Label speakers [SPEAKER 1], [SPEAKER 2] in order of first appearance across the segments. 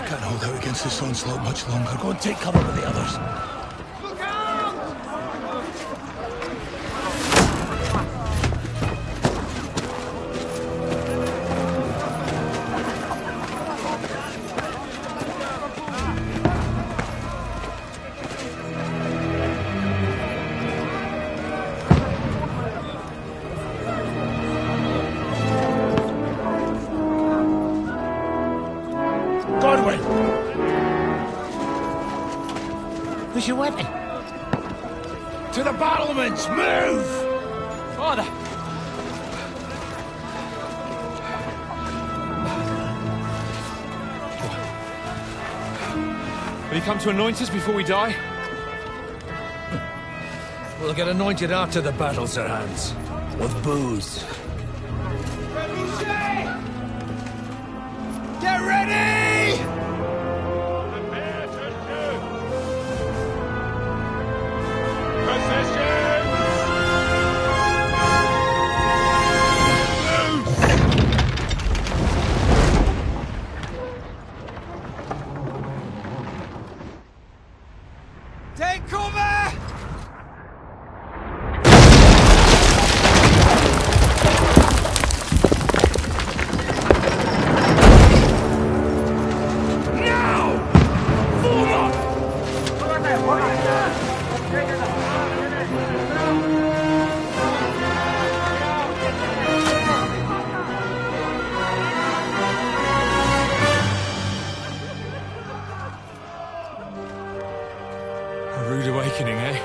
[SPEAKER 1] Can't hold out against this onslaught much longer. Go and take cover with the others.
[SPEAKER 2] Where's your weapon?
[SPEAKER 1] To the battlements! Move!
[SPEAKER 2] Father!
[SPEAKER 3] Will he come to anoint us before we die?
[SPEAKER 1] We'll get anointed after the battles are hands. With booze. Get ready!
[SPEAKER 2] Take cover!
[SPEAKER 3] A rude awakening, eh?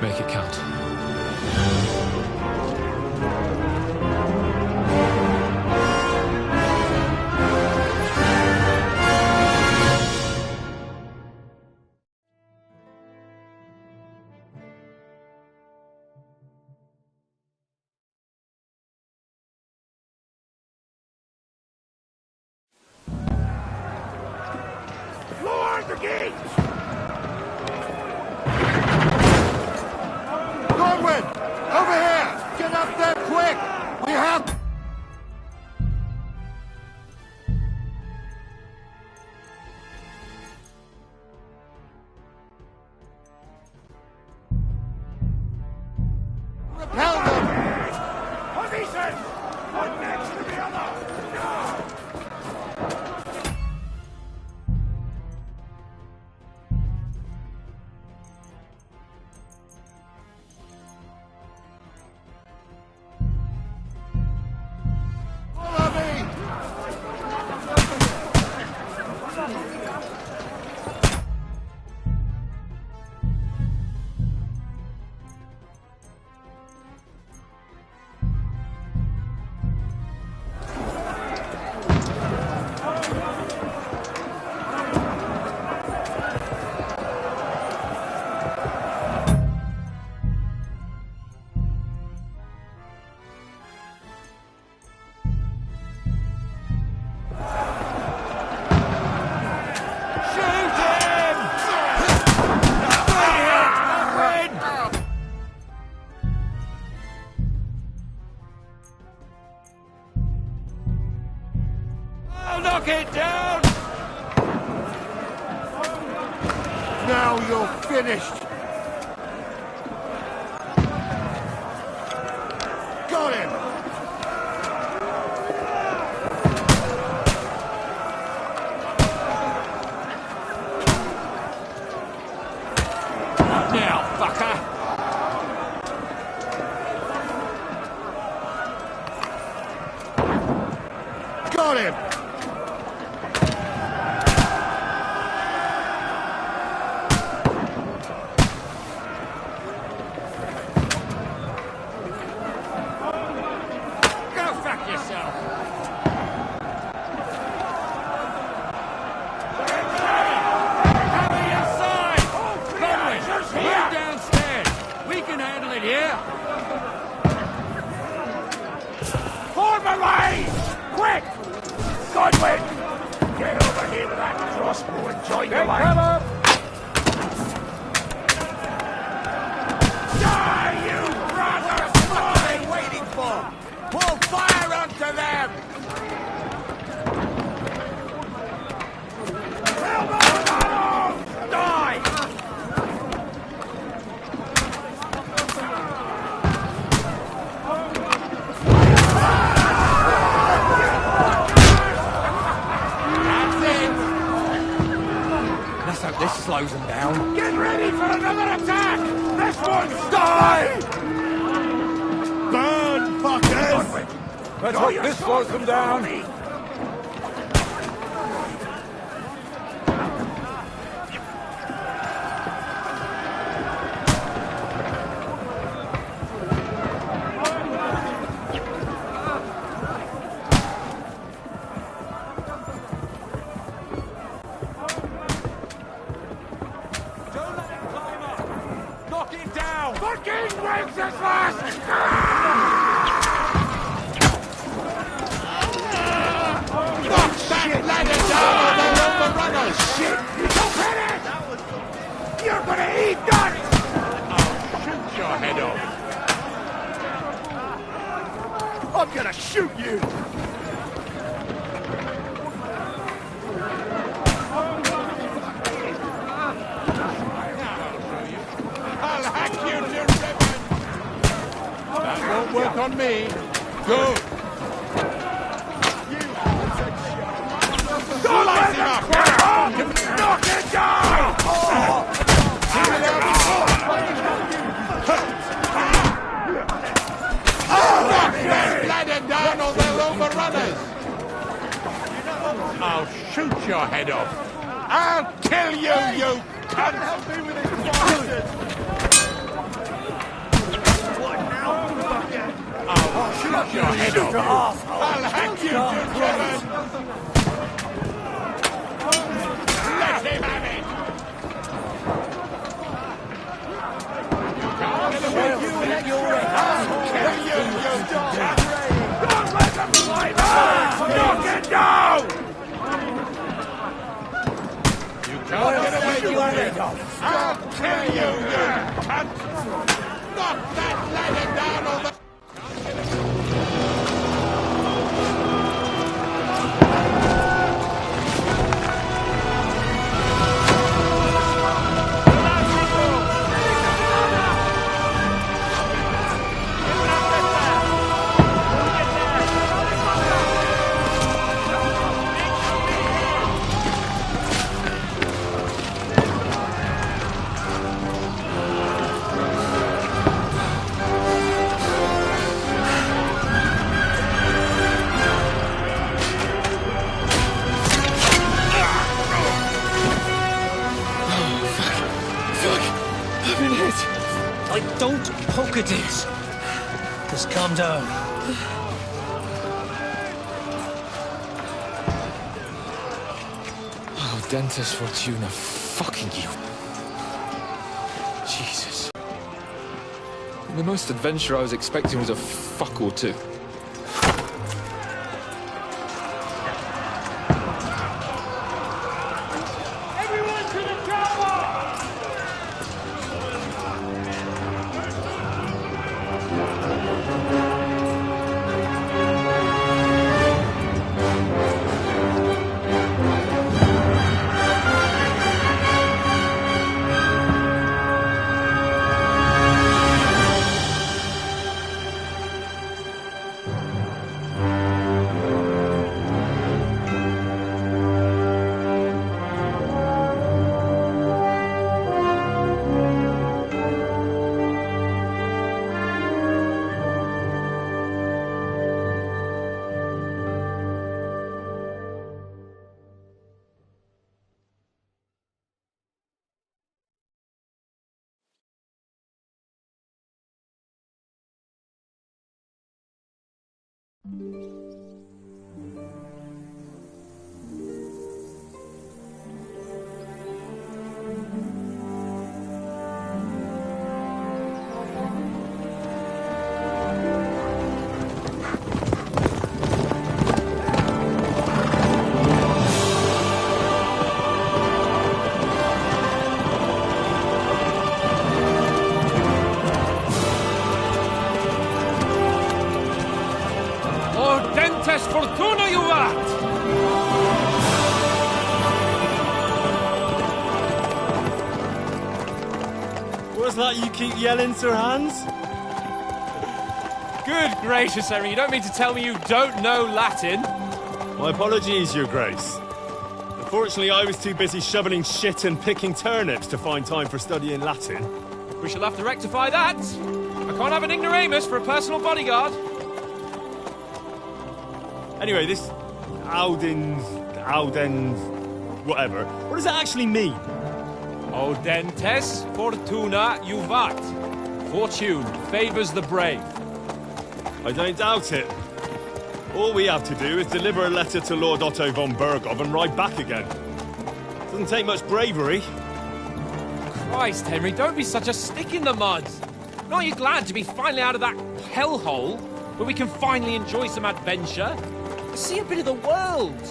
[SPEAKER 3] Make it count.
[SPEAKER 1] Lower the gates!
[SPEAKER 4] Godwin! Over here! Get up there quick! We have... Repel them!
[SPEAKER 1] Position! One next to the other!
[SPEAKER 4] Follow me!
[SPEAKER 1] Knock it down!
[SPEAKER 4] Now you're finished! Got him!
[SPEAKER 1] Now, fucker!
[SPEAKER 4] Got him!
[SPEAKER 1] Go fuck yourself! Cover your side! Godwin, move downstairs! We can handle it here! Form a line! Quick! Godwin! Get over here with that crossbow and join the line!
[SPEAKER 4] Die, you brothers! What are they waiting for? Pour fire onto them! Die!
[SPEAKER 2] Let's hope this slows them down.
[SPEAKER 4] Get ready for another attack! This one's die! Burn, fuckers!
[SPEAKER 2] Let's hope this slows them down.
[SPEAKER 1] Knock it down!
[SPEAKER 4] Fucking Wenceslas! Knock that ladder down on the overrunners! Shit! Don't hit it! You're gonna eat that! I'll shoot your head off! I'm gonna shoot you! I'll hack you to ribbons! That won't work on me. Go! Don't let him up! Knock it down! Knock that ladder down or they'll overrunners! I'll shoot your head off! I'll kill you, you cunt! Help me with this bastard! I'll shoot your head off! I'll hack you to ribbons! Let him have it! I'll kill you, you cunt! Don't let them fly back! Knock it down! You can't get away from me! I'll kill you, you cunt! Knock that ladder down or the...
[SPEAKER 5] Don't poke at it. Just calm down.
[SPEAKER 3] Oh, Dentist Fortuna, fucking you. Jesus. The most adventure I was expecting was a fuck or two.
[SPEAKER 1] Everyone to the chopper!
[SPEAKER 6] that you keep yelling, Sir Hans?
[SPEAKER 1] Good gracious, Henry, you don't mean to tell me you don't know Latin?
[SPEAKER 6] My apologies, Your Grace. Unfortunately, I was too busy shoveling shit and picking turnips to find time for studying Latin.
[SPEAKER 1] We shall have to rectify that. I can't have an ignoramus for a personal bodyguard.
[SPEAKER 6] Anyway, this Audens, whatever. What does that actually mean?
[SPEAKER 1] Audentes fortuna juvat. Fortune favours the brave.
[SPEAKER 6] I don't doubt it. All we have to do is deliver a letter to Lord Otto von Bergov and ride back again. Doesn't take much bravery.
[SPEAKER 1] Christ, Henry, don't be such a stick in the mud. Aren't you glad to be finally out of that hellhole where we can finally enjoy some adventure? See a bit of the world.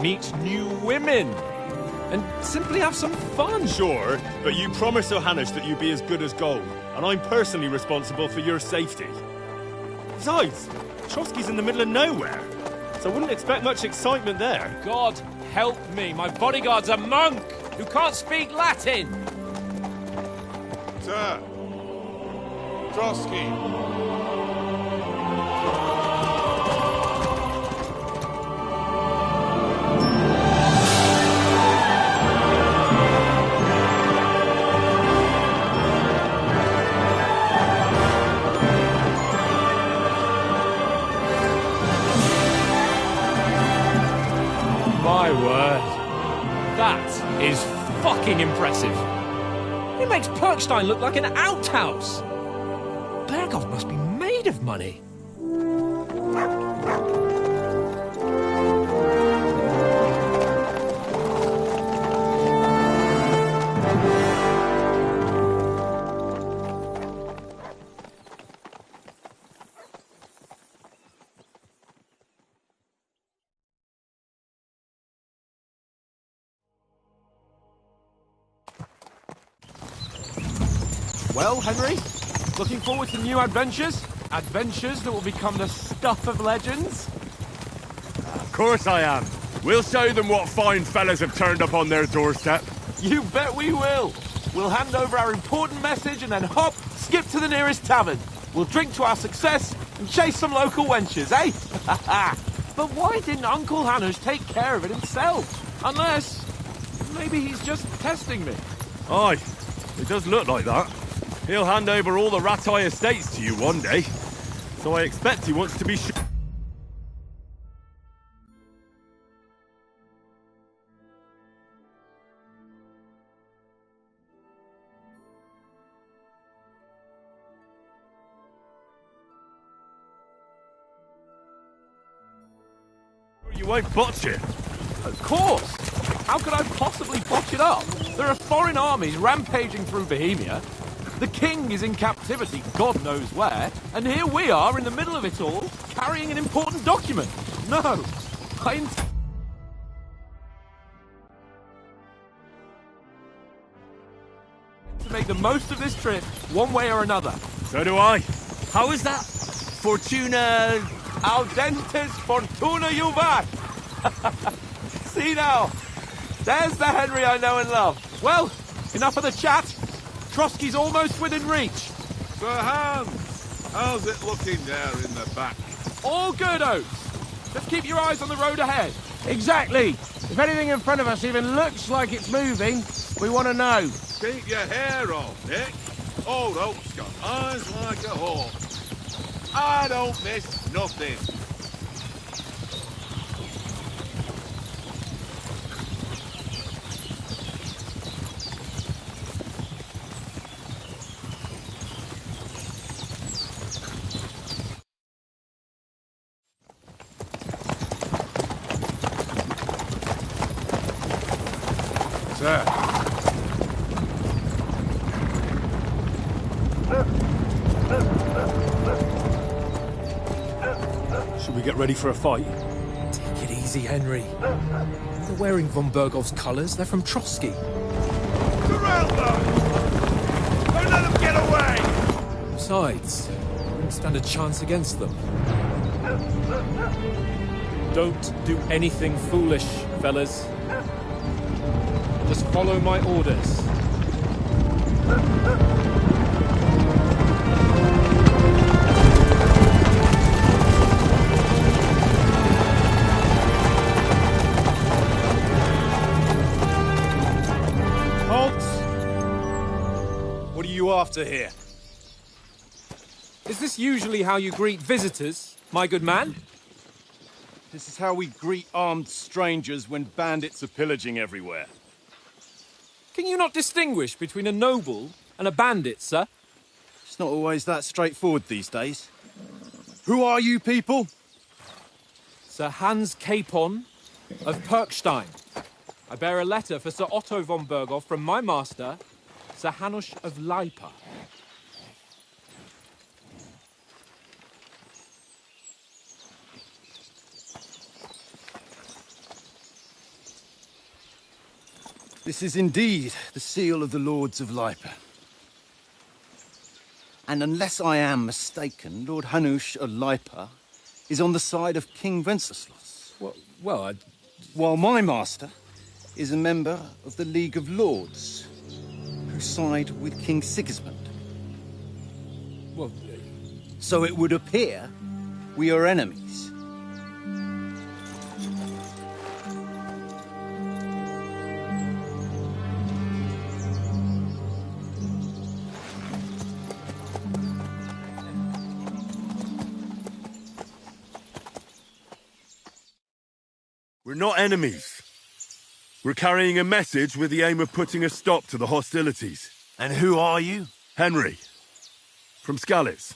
[SPEAKER 1] Meet new women. And simply have some fun.
[SPEAKER 6] Sure, but you promised Johannes that you'd be as good as gold, and I'm personally responsible for your safety. Besides, Trotsky's in the middle of nowhere, so I wouldn't expect much excitement there.
[SPEAKER 1] God help me, my bodyguard's a monk who can't speak Latin.
[SPEAKER 4] Sir. Trotsky.
[SPEAKER 1] My word. That is fucking impressive. It makes Perkstein look like an outhouse. Bergov must be made of money. Well, Henry, looking forward to new adventures? Adventures that will become the stuff of legends?
[SPEAKER 4] Of course I am. We'll show them what fine fellas have turned up on their doorstep.
[SPEAKER 1] You bet we will. We'll hand over our important message and then hop, skip to the nearest tavern. We'll drink to our success and chase some local wenches, eh? But why didn't Uncle Hanners take care of it himself? Unless, maybe he's just testing me.
[SPEAKER 4] Aye, it does look like that. He'll hand over all the Rattay estates to you one day. So I expect he wants to be sure. You won't botch it.
[SPEAKER 1] Of course! How could I possibly botch it up? There are foreign armies rampaging through Bohemia. The king is in captivity, God knows where, and here we are in the middle of it all, carrying an important document. No, to make the most of this trip, one way or another.
[SPEAKER 4] So do I. How is that? Fortuna...
[SPEAKER 1] Audentes fortuna juvat! See now, there's the Henry I know and love. Well, enough of the chat. Trotsky's almost within reach.
[SPEAKER 7] Sir Hans, how's it looking there in the back?
[SPEAKER 1] All good, Oates. Just keep your eyes on the road ahead.
[SPEAKER 2] Exactly. If anything in front of us even looks like it's moving, we want to know.
[SPEAKER 7] Keep your hair on, Nick. Old Oak's got eyes like a hawk. I don't miss nothing.
[SPEAKER 4] Sir.
[SPEAKER 6] Should we get ready for a fight?
[SPEAKER 1] Take it easy, Henry. They're wearing von Bergov's colours. They're from Trotsky.
[SPEAKER 7] Surround them! Don't let them get away!
[SPEAKER 1] Besides, we wouldn't stand a chance against them. Don't do anything foolish, fellas. Just follow my orders.
[SPEAKER 8] after here?
[SPEAKER 3] Is this usually how you greet visitors, my good man?
[SPEAKER 8] This is how we greet armed strangers when bandits are pillaging everywhere.
[SPEAKER 3] Can you not distinguish between a noble and a bandit, sir?
[SPEAKER 8] It's not always that straightforward these days. Who are you people?
[SPEAKER 3] Sir Hans Capon of Perkstein. I bear a letter for Sir Otto von Berghoff from my master, Sir Hanush of Leipa.
[SPEAKER 8] This is indeed the seal of the Lords of Leipa. And unless I am mistaken, Lord Hanush of Leipa is on the side of King Wenceslas.
[SPEAKER 3] Well,
[SPEAKER 8] While my master is a member of the League of Lords, who side with King Sigismund.
[SPEAKER 3] well,
[SPEAKER 8] So it would appear we are enemies.
[SPEAKER 7] We're not enemies. We're carrying a message with the aim of putting a stop to the hostilities.
[SPEAKER 9] And who are you?
[SPEAKER 7] Henry, from Skalitz.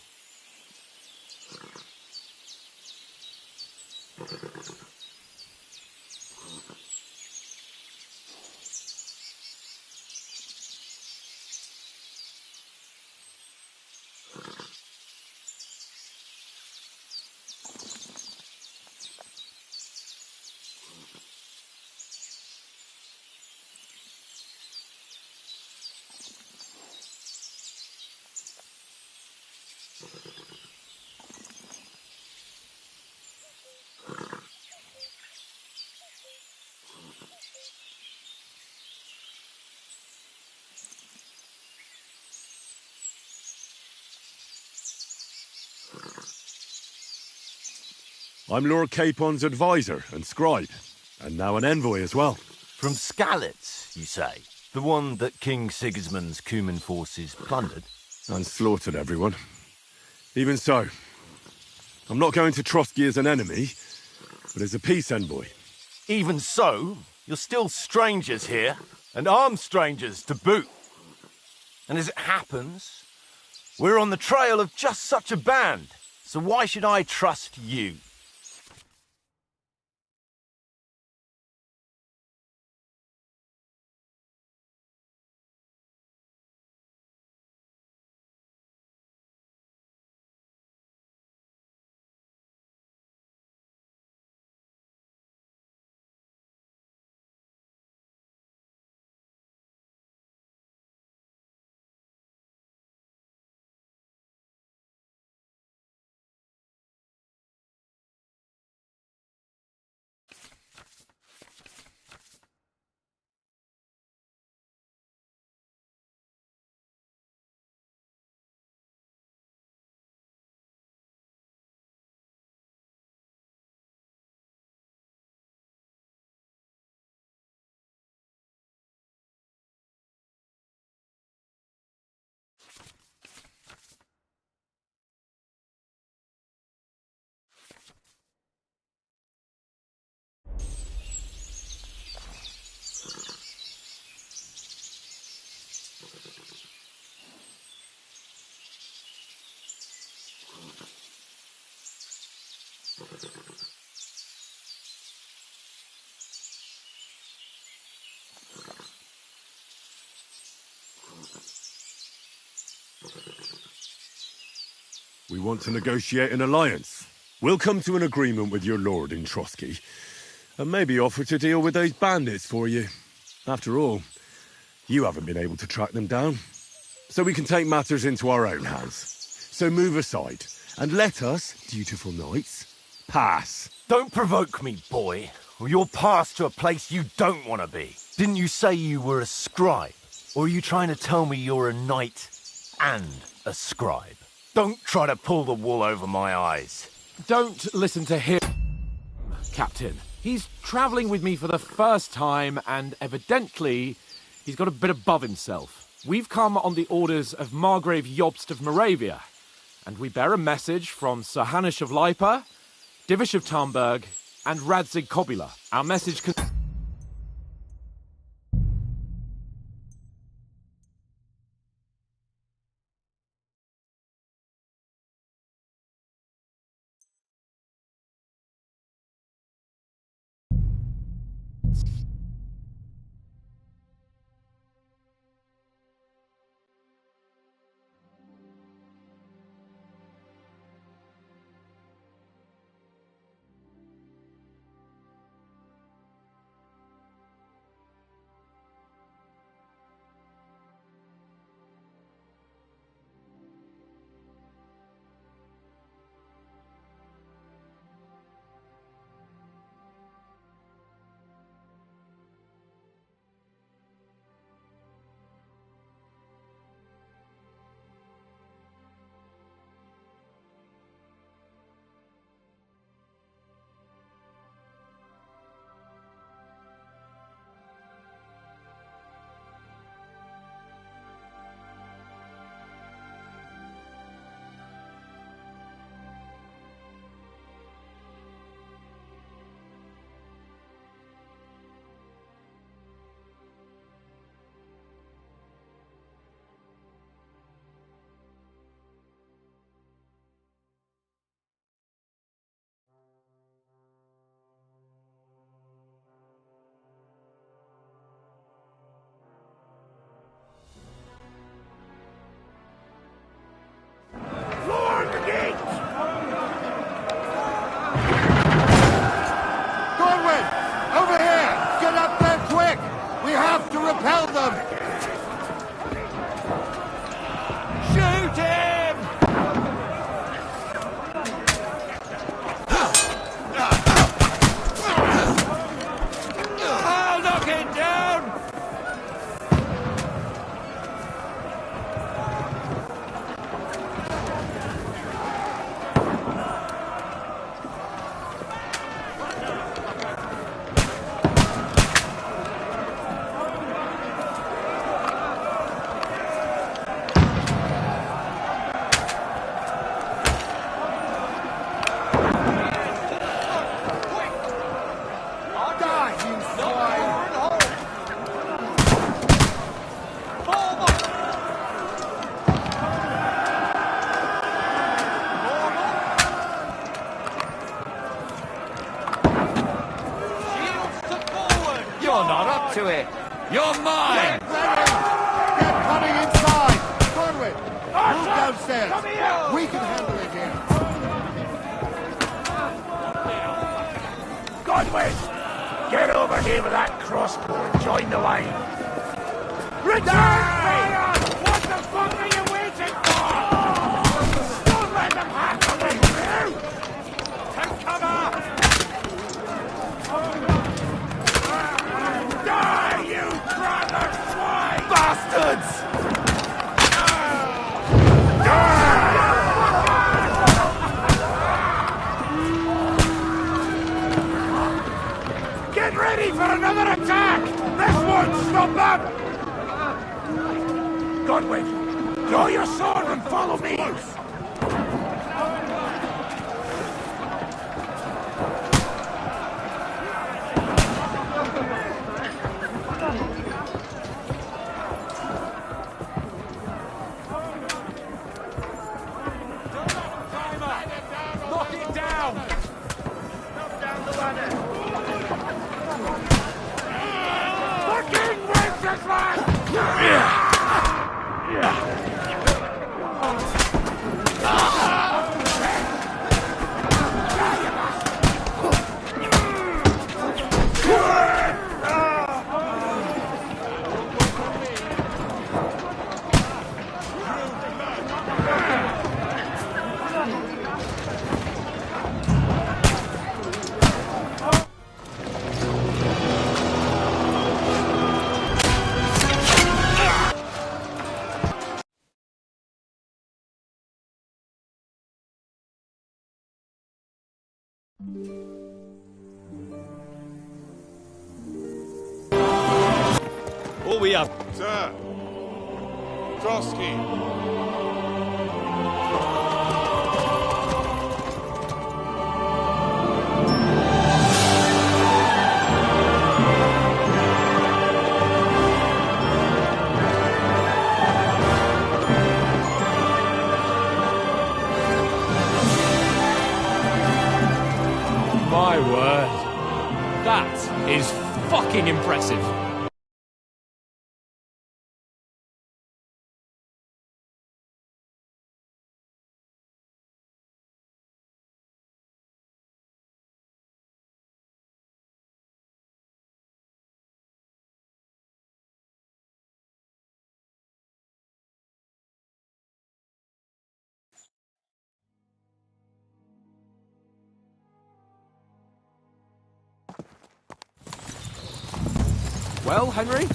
[SPEAKER 7] I'm Lord Capon's advisor and scribe, and now an envoy as well.
[SPEAKER 9] From Skalitz, you say? The one that King Sigismund's Cuman forces plundered?
[SPEAKER 7] And slaughtered everyone. Even so, I'm not going to Trotsky as an enemy, but as a peace envoy.
[SPEAKER 9] Even so, you're still strangers here, and armed strangers to boot. And as it happens, we're on the trail of just such a band, so why should I trust you?
[SPEAKER 7] We want to negotiate an alliance. We'll come to an agreement with your lord in Trotsky, and maybe offer to deal with those bandits for you. After all, you haven't been able to track them down. So we can take matters into our own hands. So move aside, and let us, dutiful knights, pass.
[SPEAKER 9] Don't provoke me, boy, or you'll pass to a place you don't want to be. Didn't you say you were a scribe? Or are you trying to tell me you're a knight and a scribe? Don't try to pull the wool over my eyes.
[SPEAKER 1] Don't listen to him, Captain. He's travelling with me for the first time, and evidently, he's got a bit above himself.
[SPEAKER 3] We've come on the orders of Margrave Jobst of Moravia, and we bear a message from Sir Hanush of Lipa, Divish of Tarnberg, and Radzig Kobula. Our message
[SPEAKER 4] Lord the gate!
[SPEAKER 2] Godwin! Over here! Get up there quick! We have to repel them!
[SPEAKER 4] Shoot him! I'll knock it down!
[SPEAKER 1] You're not up to it. You're mine.
[SPEAKER 2] Get coming inside! Godwin! Move downstairs! We can handle it here!
[SPEAKER 4] Godwin! Get over here with that crossbow and join the line. Return fire! What the fuck are you waiting for? Don't let them hack the way through! Take cover! Die, you brother swine! Bastards! Get ready for another attack! This won't stop them! Godwin, draw your sword and follow me!
[SPEAKER 1] Knock it down. Knock down the ladder.
[SPEAKER 4] Fucking Wenceslas!
[SPEAKER 6] All we have...
[SPEAKER 10] Sir,
[SPEAKER 2] Trotsky.
[SPEAKER 3] My word. That is fucking impressive. Well, Henry,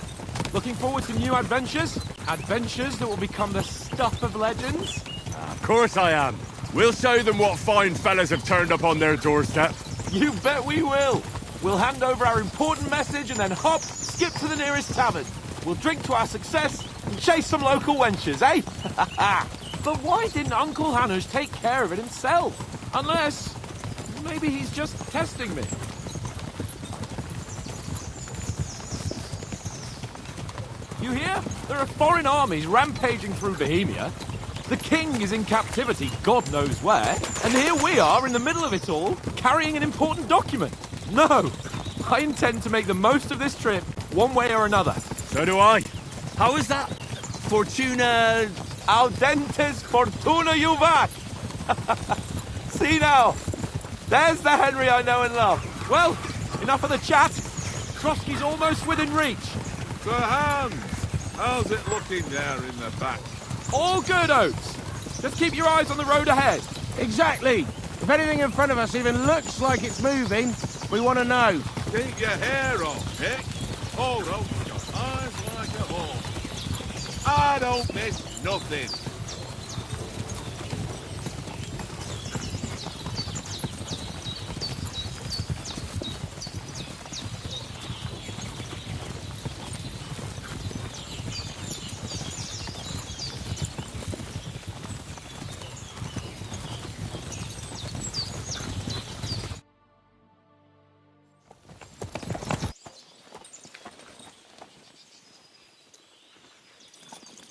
[SPEAKER 3] looking forward to new adventures? Adventures that will become the stuff of legends?
[SPEAKER 7] Of course I am. We'll show them what fine fellas have turned up on their doorstep.
[SPEAKER 1] You bet we will. We'll hand over our important message and then hop, skip to the nearest tavern. We'll drink to our success and chase some local wenches, eh? But why didn't Uncle Hanush take care of it himself? Unless, maybe he's just testing me. You hear? There are foreign armies rampaging through Bohemia. The king is in captivity, God knows where, and here we are in the middle of it all, carrying an important document. No, I intend to make the most of this trip, one way or another.
[SPEAKER 7] So do I. How is that? Fortuna...
[SPEAKER 1] Audentes fortuna juvat! See now, there's the Henry I know and love. Well, enough of the chat. Trotsky's almost within reach.
[SPEAKER 2] Sir Hans, how's it looking there in the back?
[SPEAKER 1] All good, Oates. Just keep your eyes on the road ahead.
[SPEAKER 4] Exactly. If anything in front of us even looks like it's moving, we want to know.
[SPEAKER 2] Keep your hair on, Nick. Hold on with your eyes like a hawk. I don't miss nothing.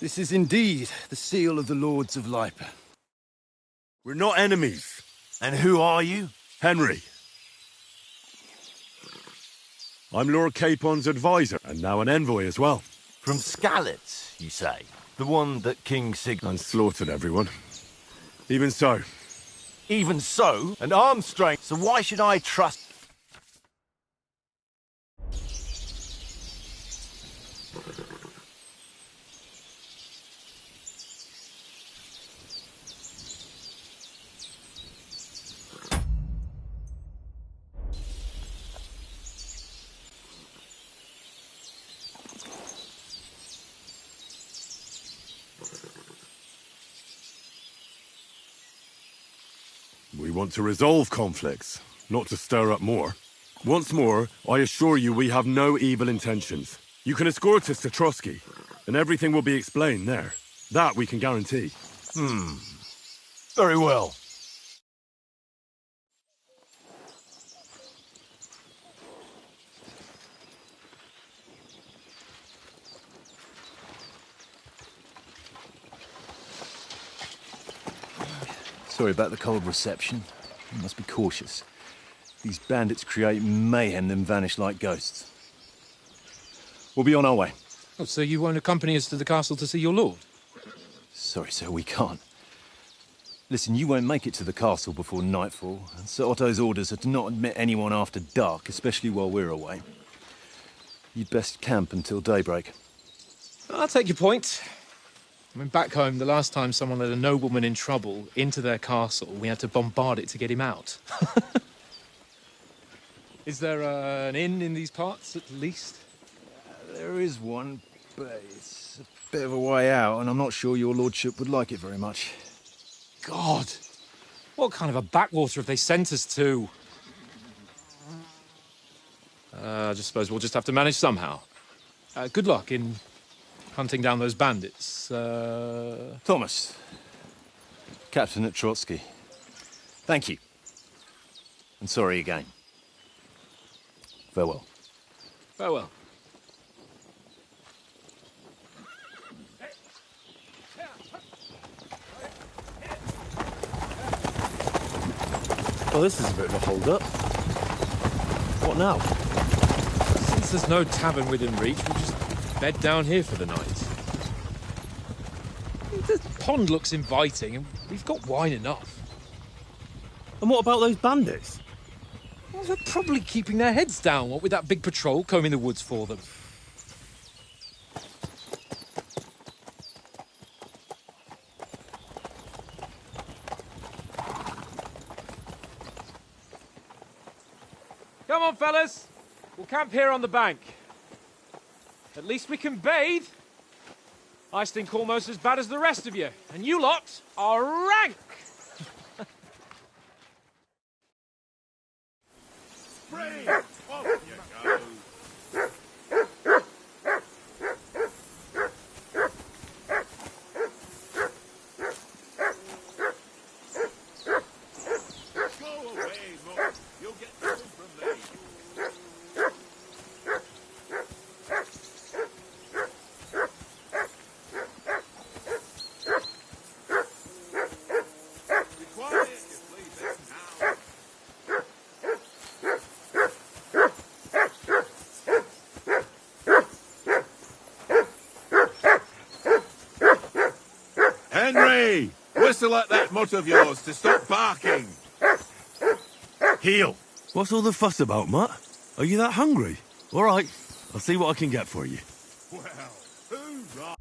[SPEAKER 8] This is indeed the seal of the Lords of Lipa.
[SPEAKER 7] We're not enemies.
[SPEAKER 9] And who are you?
[SPEAKER 7] Henry. I'm Lord Capon's advisor, and now an envoy as well.
[SPEAKER 9] From Skalitz, you say? The one that King
[SPEAKER 7] And slaughtered everyone. Even so.
[SPEAKER 9] Even so, an arm strength, so why should I trust...
[SPEAKER 7] We want to resolve conflicts, not to stir up more. Once more, I assure you we have no evil intentions. You can escort us to Trotsky, and everything will be explained there. That we can guarantee.
[SPEAKER 9] Very well.
[SPEAKER 10] Sorry about the cold reception. You must be cautious. These bandits create mayhem, then vanish like ghosts. We'll be on our way.
[SPEAKER 11] Oh, so you won't accompany us to the castle to see your lord?
[SPEAKER 10] Sorry, sir, we can't. Listen, you won't make it to the castle before nightfall, and Sir Otto's orders are to not admit anyone after dark, especially while we're away. You'd best camp until daybreak.
[SPEAKER 11] I'll take your point. I mean, back home, the last time someone let a nobleman in trouble into their castle, we had to bombard it to get him out. Is there an inn in these parts, at least?
[SPEAKER 10] There is one, but it's a bit of a way out, and I'm not sure your lordship would like it very much.
[SPEAKER 11] God! What kind of a backwater have they sent us to? I just suppose we'll just have to manage somehow. Good luck in hunting down those bandits.
[SPEAKER 10] Thomas, captain at Trotsky. Thank you. And sorry again. Farewell.
[SPEAKER 11] Farewell.
[SPEAKER 3] Well, this is a bit of a hold-up. What now?
[SPEAKER 11] Since there's no tavern within reach, we'll just bed down here for the night. The pond looks inviting, and we've got wine enough.
[SPEAKER 3] And what about those bandits?
[SPEAKER 11] Well, they're probably keeping their heads down, what with that big patrol combing the woods for them.
[SPEAKER 3] Come on, fellas. We'll camp here on the bank. At least we can bathe. I stink almost as bad as the rest of you, and you lot are rank!
[SPEAKER 2] Free! Off you go! Go away, Mutt. You'll get trouble from me. Be quiet, you please, now. Henry! Whistle at that mutt of yours to stop barking!
[SPEAKER 7] Heel! What's all the fuss about, Mutt? Are you that hungry? All right, I'll see what I can get for you.
[SPEAKER 2] Well, hoorah!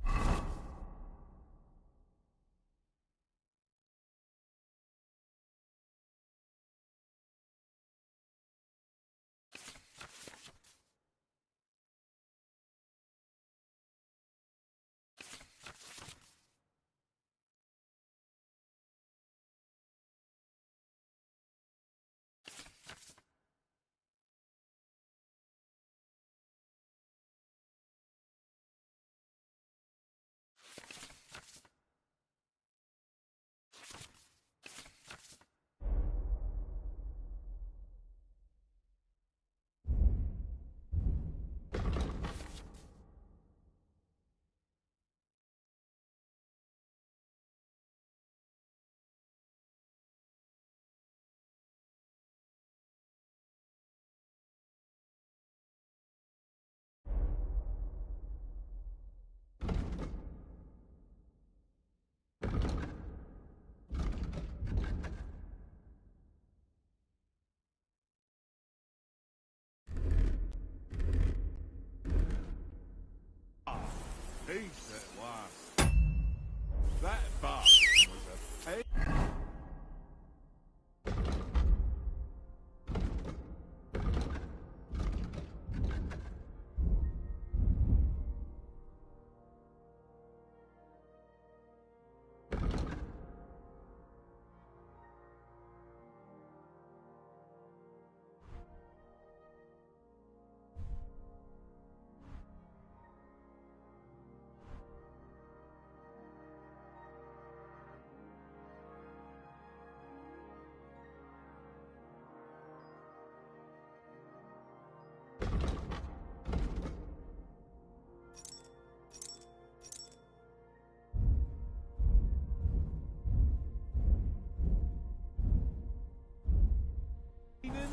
[SPEAKER 2] Peace at last. That bastard was a pain. In there.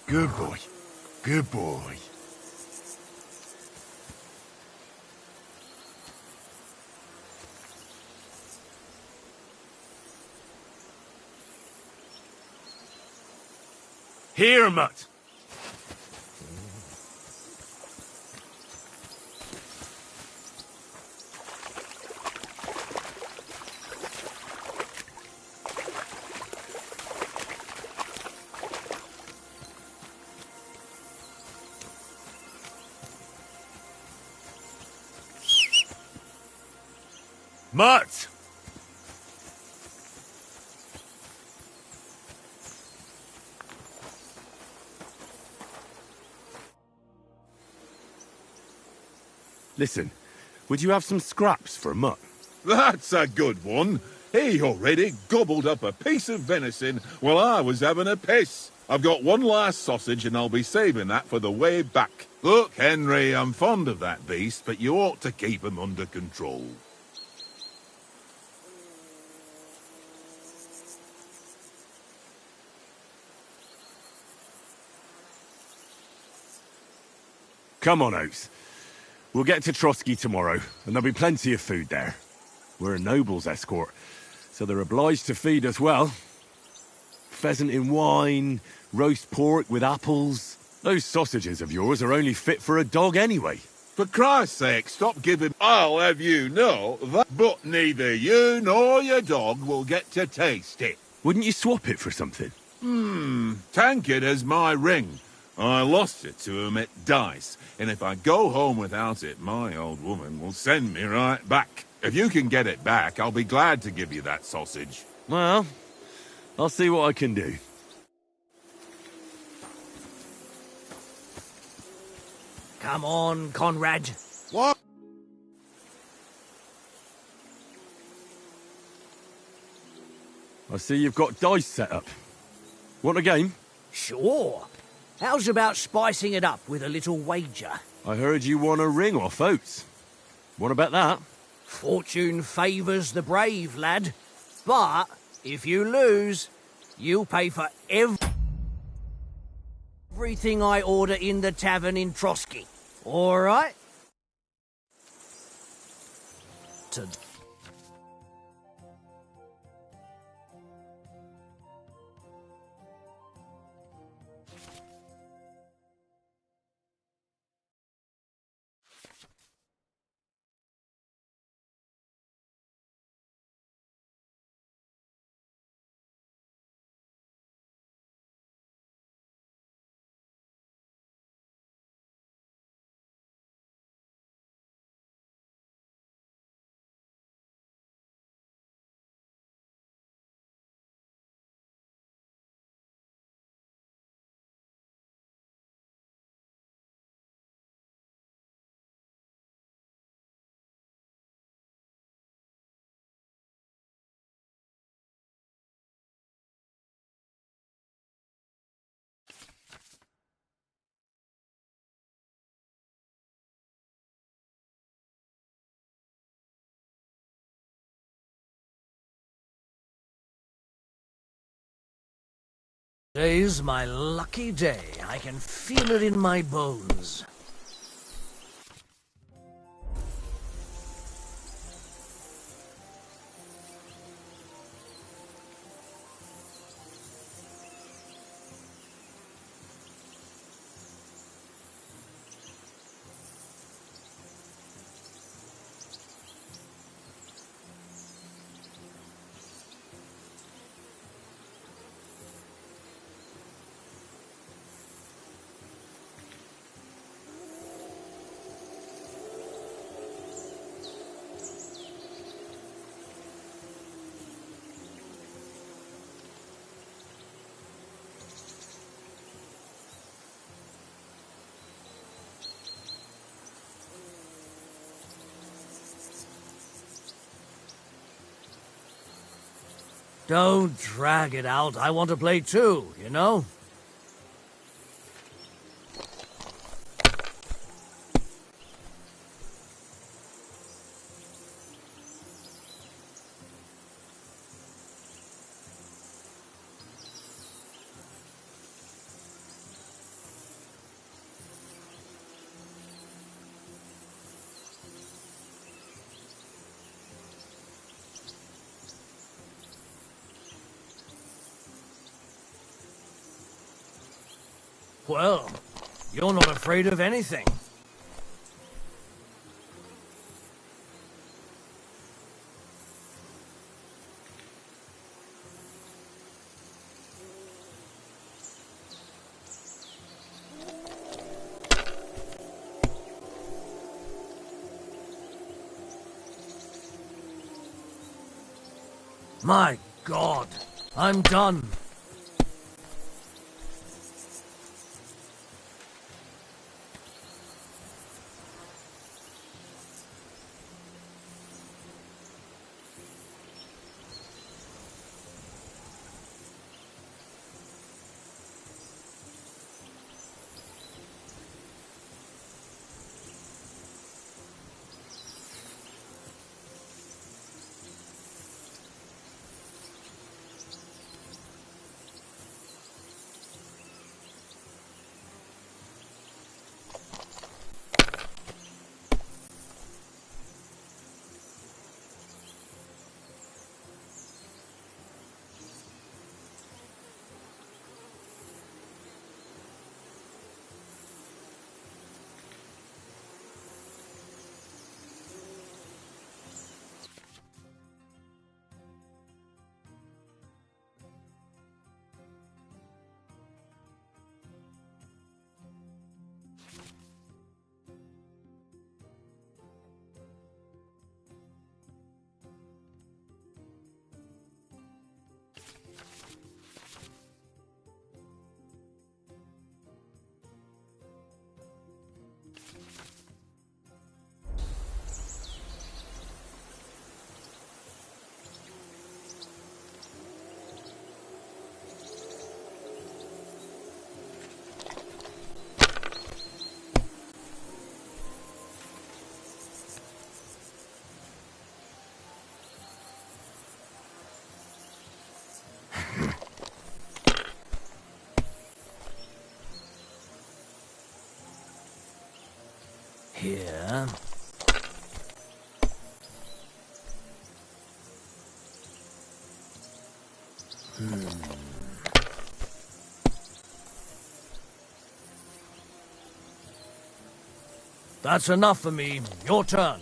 [SPEAKER 7] Good boy. Good boy. Here, Mutt. Mutt! Listen, would you have some scraps for Mutt?
[SPEAKER 2] That's a good one. He already gobbled up a piece of venison while I was having a piss. I've got one last sausage and I'll be saving that for the way back. Look, Henry, I'm fond of that beast, but you ought to keep him under control.
[SPEAKER 7] Come on, Oates. We'll get to Trotsky tomorrow, and there'll be plenty of food there. We're a noble's escort, so they're obliged to feed us well. Pheasant in wine, roast pork with apples. Those sausages of yours are only fit for a dog anyway.
[SPEAKER 2] For Christ's sake, stop giving... I'll have you know that... But neither you nor your dog will get to taste it.
[SPEAKER 7] Wouldn't you swap it for something?
[SPEAKER 2] Tank it as my ring. I lost it to him at dice, and if I go home without it, my old woman will send me right back. If you can get it back, I'll be glad to give you that sausage.
[SPEAKER 7] Well, I'll see what I can do.
[SPEAKER 5] Come on, Conrad.
[SPEAKER 2] What?
[SPEAKER 7] I see you've got dice set up. Want a game?
[SPEAKER 5] Sure. How's about spicing it up with a little wager?
[SPEAKER 7] I heard you won a ring off Oates. What about that?
[SPEAKER 5] Fortune favours the brave, lad. But if you lose, you'll pay for everything I order in the tavern in Trotsky. All right? Today's my lucky day. I can feel it in my bones. Don't drag it out. I want to play too, you know? Well, you're not afraid of anything. My God, I'm done. Here. That's enough for me. Your turn.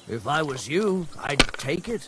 [SPEAKER 5] If I was you, I'd take it.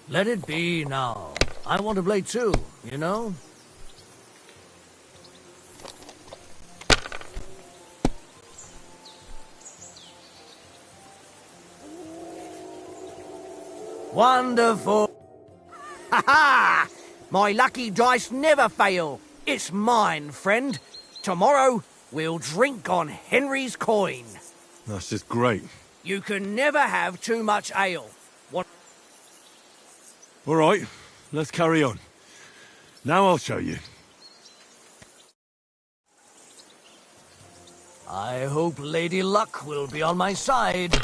[SPEAKER 5] Let it be now. I want to play too, you know? Wonderful. Ha ha! My lucky dice never fail. It's mine, friend. Tomorrow, we'll drink on Henry's coin.
[SPEAKER 7] That's just great.
[SPEAKER 5] You can never have too much ale. What?
[SPEAKER 7] All right, let's carry on. Now I'll show you.
[SPEAKER 5] I hope Lady Luck will be on my side.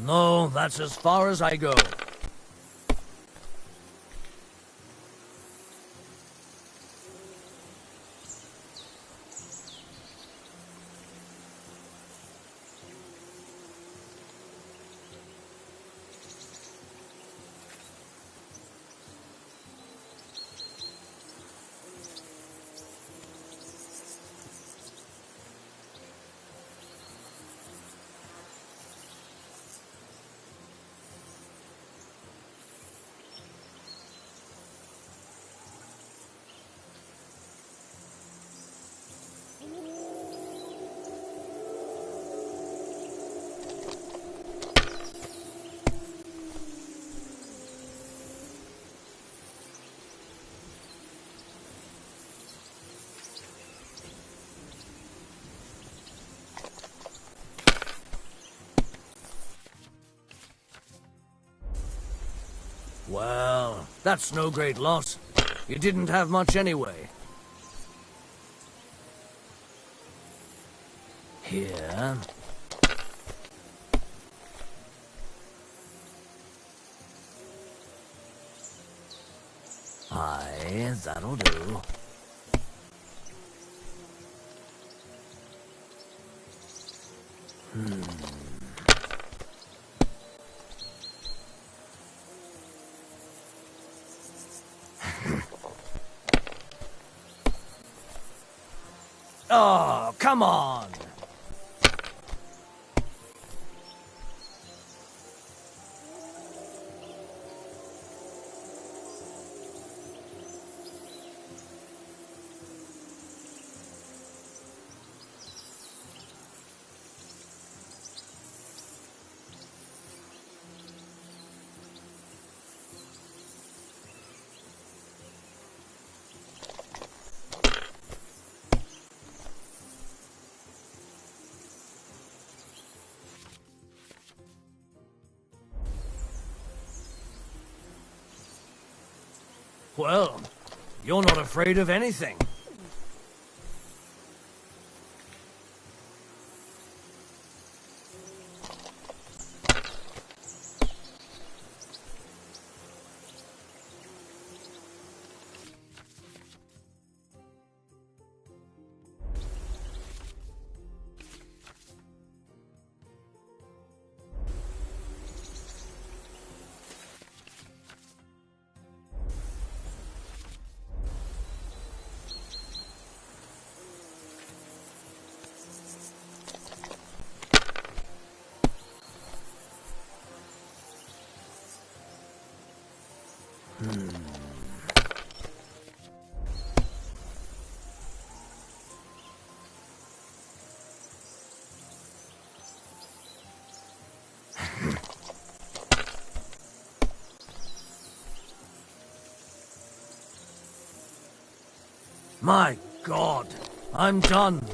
[SPEAKER 5] No, that's as far as I go. Well, that's no great loss. You didn't have much anyway. Here. Aye, that'll do. Oh, come on! Well, you're not afraid of anything. My God, I'm done.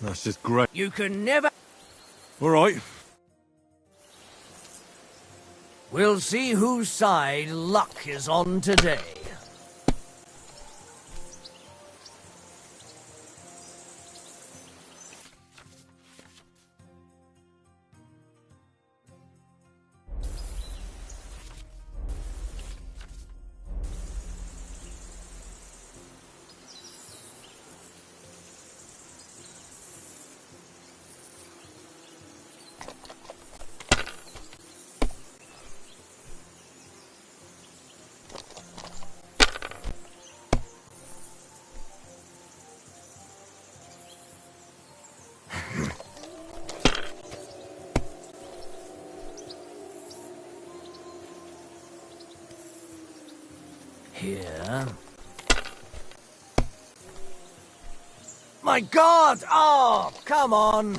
[SPEAKER 7] That's just great.
[SPEAKER 5] You can never...
[SPEAKER 7] All right.
[SPEAKER 5] We'll see whose side luck is on today. Here. My God! Oh, come on!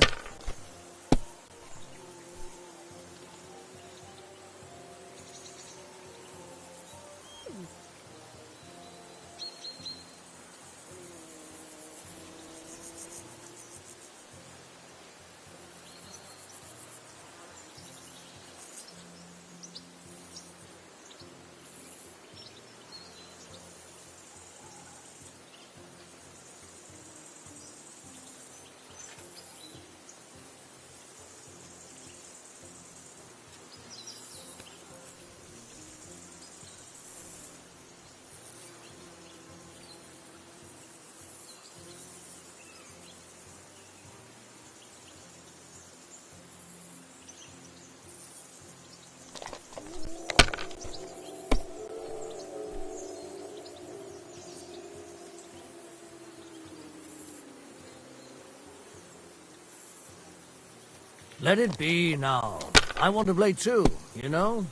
[SPEAKER 5] Let it be now. I want to play too, you know?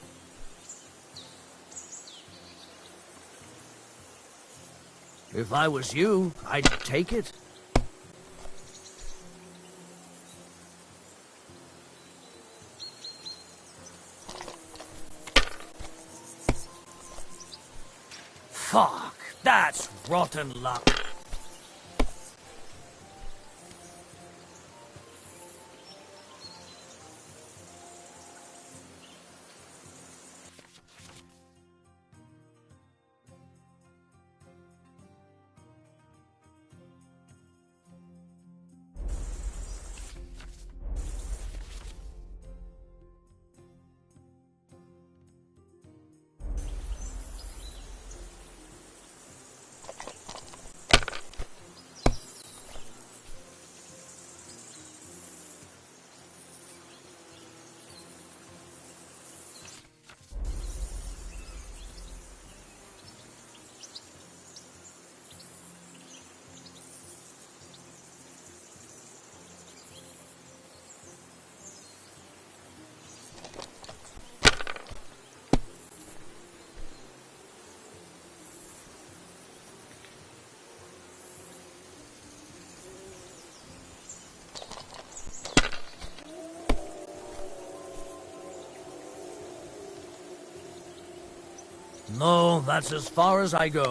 [SPEAKER 5] If I was you, I'd take it. Fuck, that's rotten luck. No, that's as far as I go.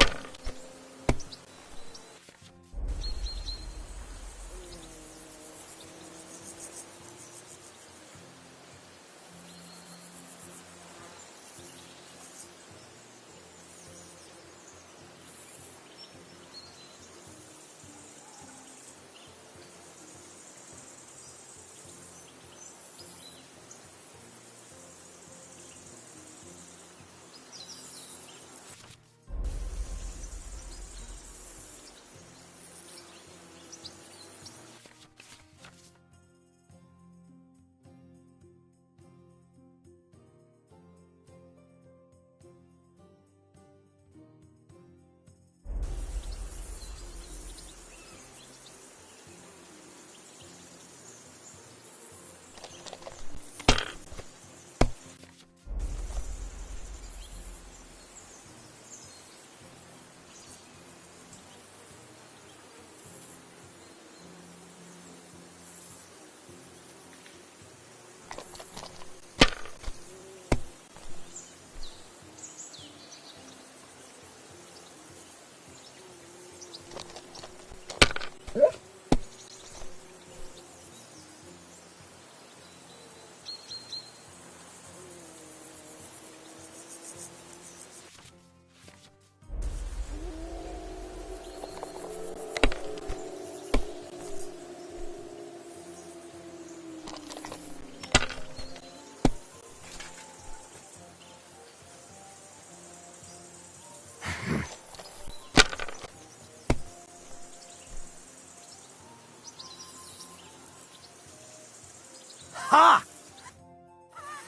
[SPEAKER 5] Ha!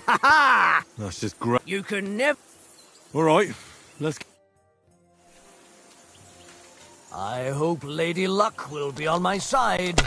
[SPEAKER 5] Ha ha!
[SPEAKER 7] That's just great.
[SPEAKER 5] You can never...
[SPEAKER 7] All right, let's...
[SPEAKER 5] I hope Lady Luck will be on my side.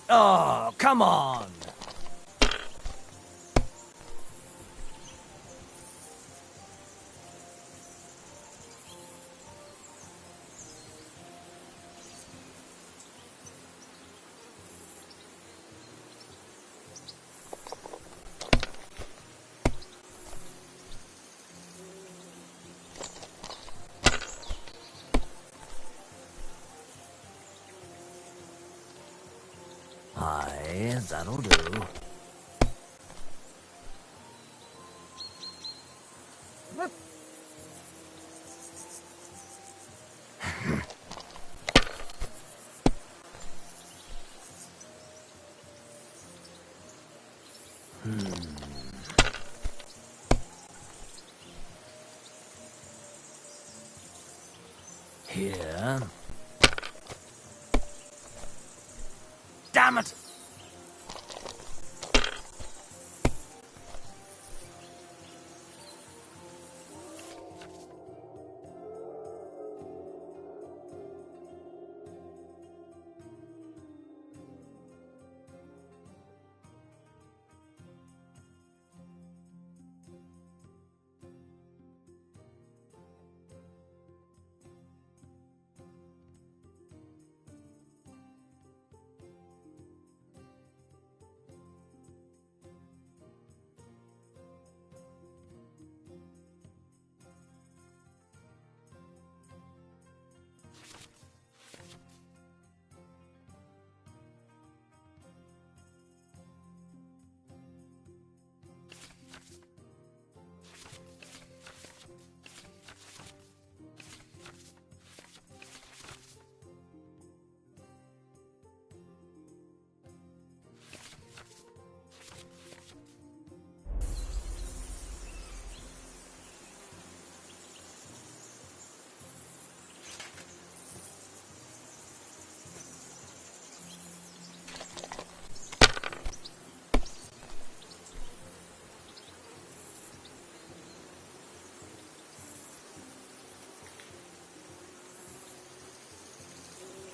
[SPEAKER 5] Oh, come on! Aye, that'll do. Here. Damn it!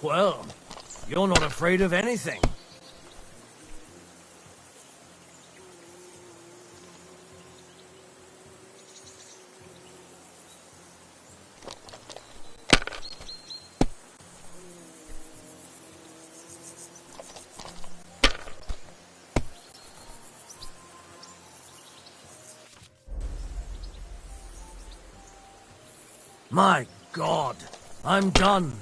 [SPEAKER 5] Well, you're not afraid of anything. My God, I'm done.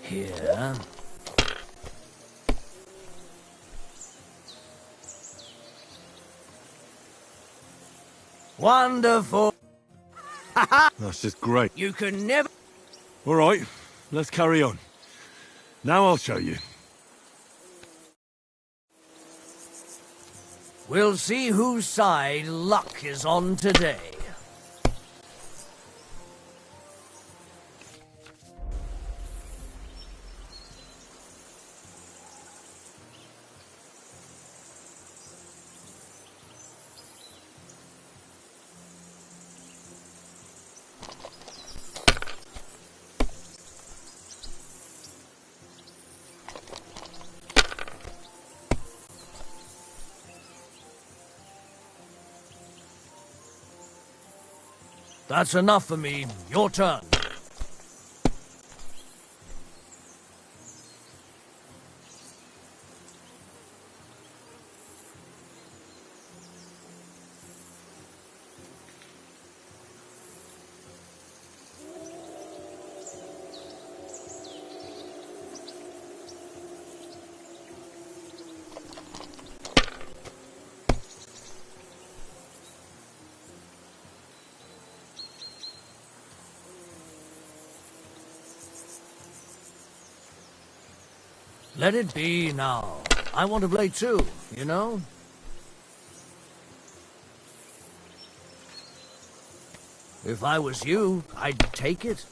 [SPEAKER 5] Here. Wonderful.
[SPEAKER 7] That's just great.
[SPEAKER 5] You can never...
[SPEAKER 7] All right. let's carry on. Now I'll show you.
[SPEAKER 5] We'll see whose side luck is on today. That's enough for me. Your turn. Let it be now. I want to play too, you know? If I was you, I'd take it.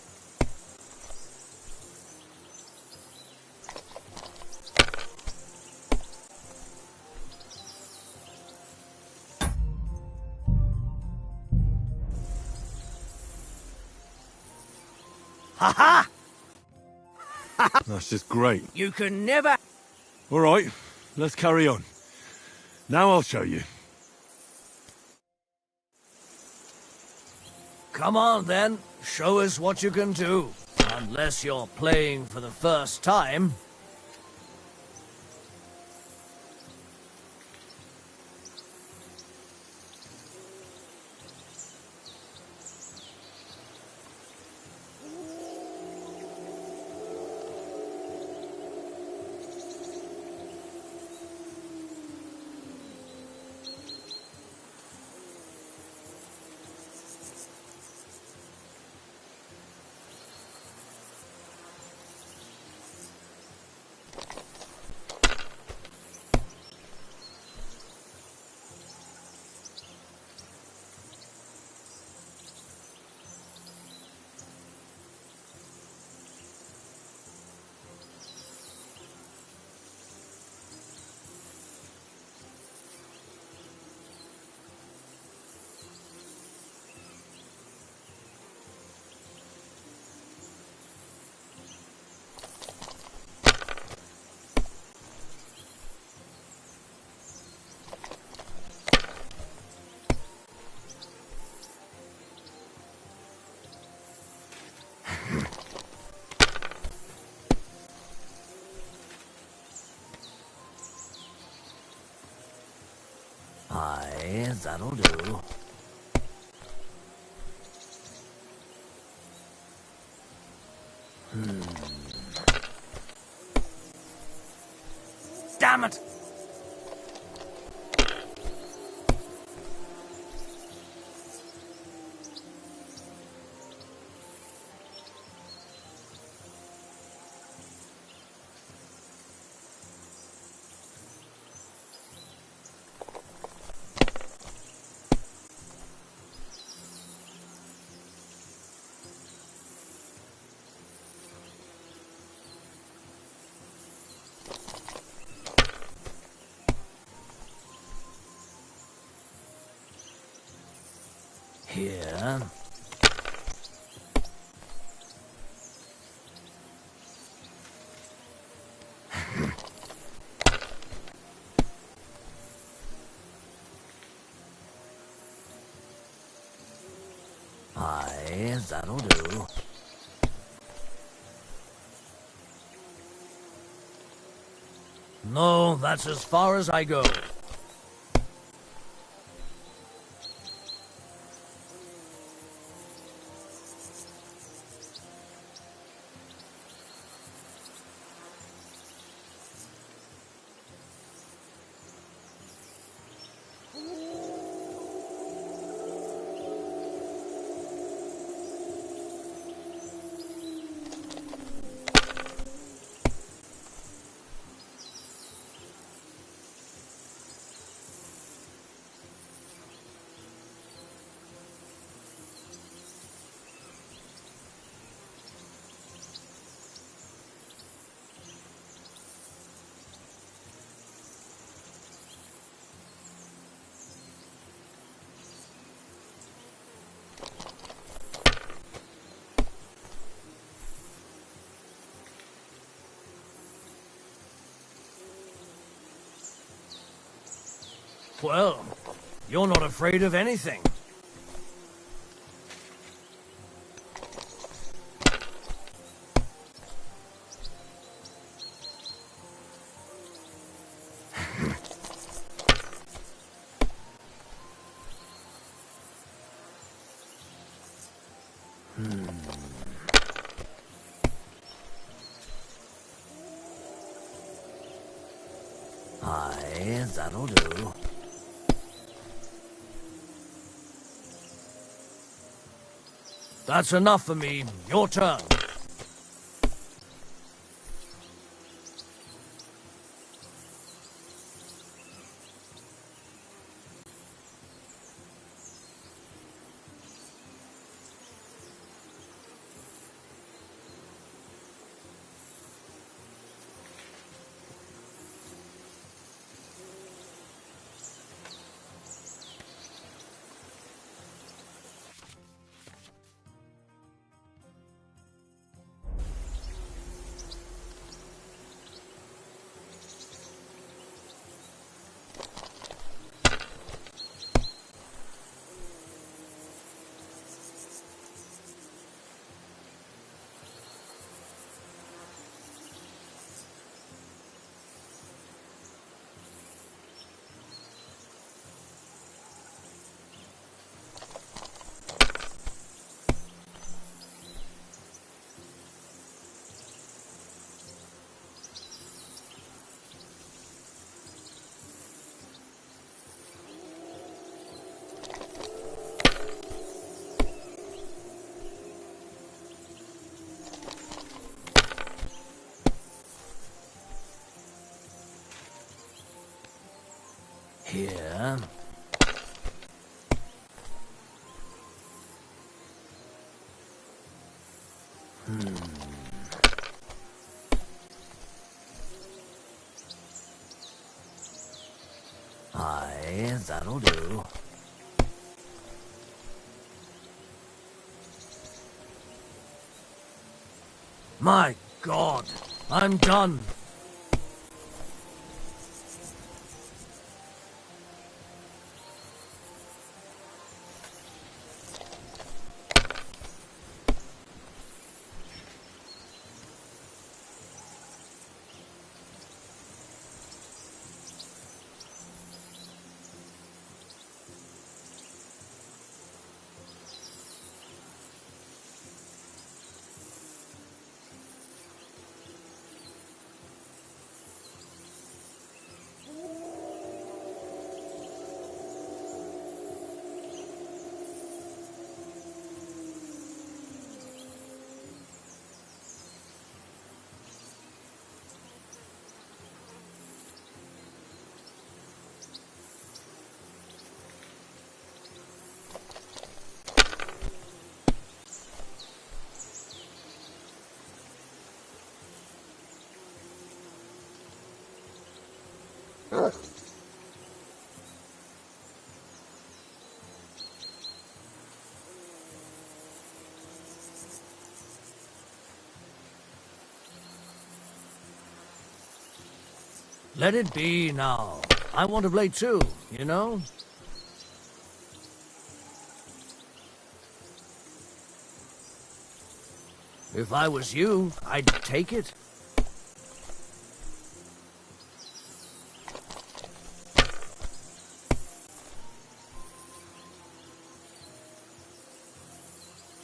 [SPEAKER 5] Ha-ha!
[SPEAKER 7] That's just great.
[SPEAKER 5] You can never...
[SPEAKER 7] All right, let's carry on. Now I'll show you.
[SPEAKER 5] Come on, then. Show us what you can do. Unless you're playing for the first time. Aye, that'll do. Damn it! Here. Aye, that'll do. No, that's as far as I go. Well, you're not afraid of anything. Aye, that'll do. That's enough for me. Your turn. Here. Aye, that'll do. My God, I'm done. Let it be now. I want to play too, you know? If I was you, I'd take it.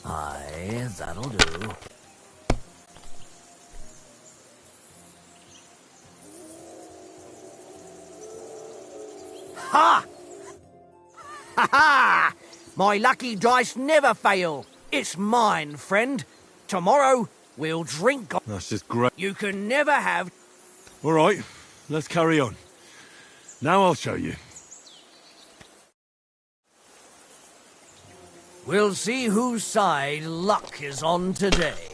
[SPEAKER 5] Aye, that'll do. Ha! Ha ha! My lucky dice never fail. It's mine, friend. Tomorrow, we'll drink on...
[SPEAKER 7] That's just great.
[SPEAKER 5] You can never have...
[SPEAKER 7] All right, let's carry on. Now I'll show you.
[SPEAKER 5] We'll see whose side luck is on today.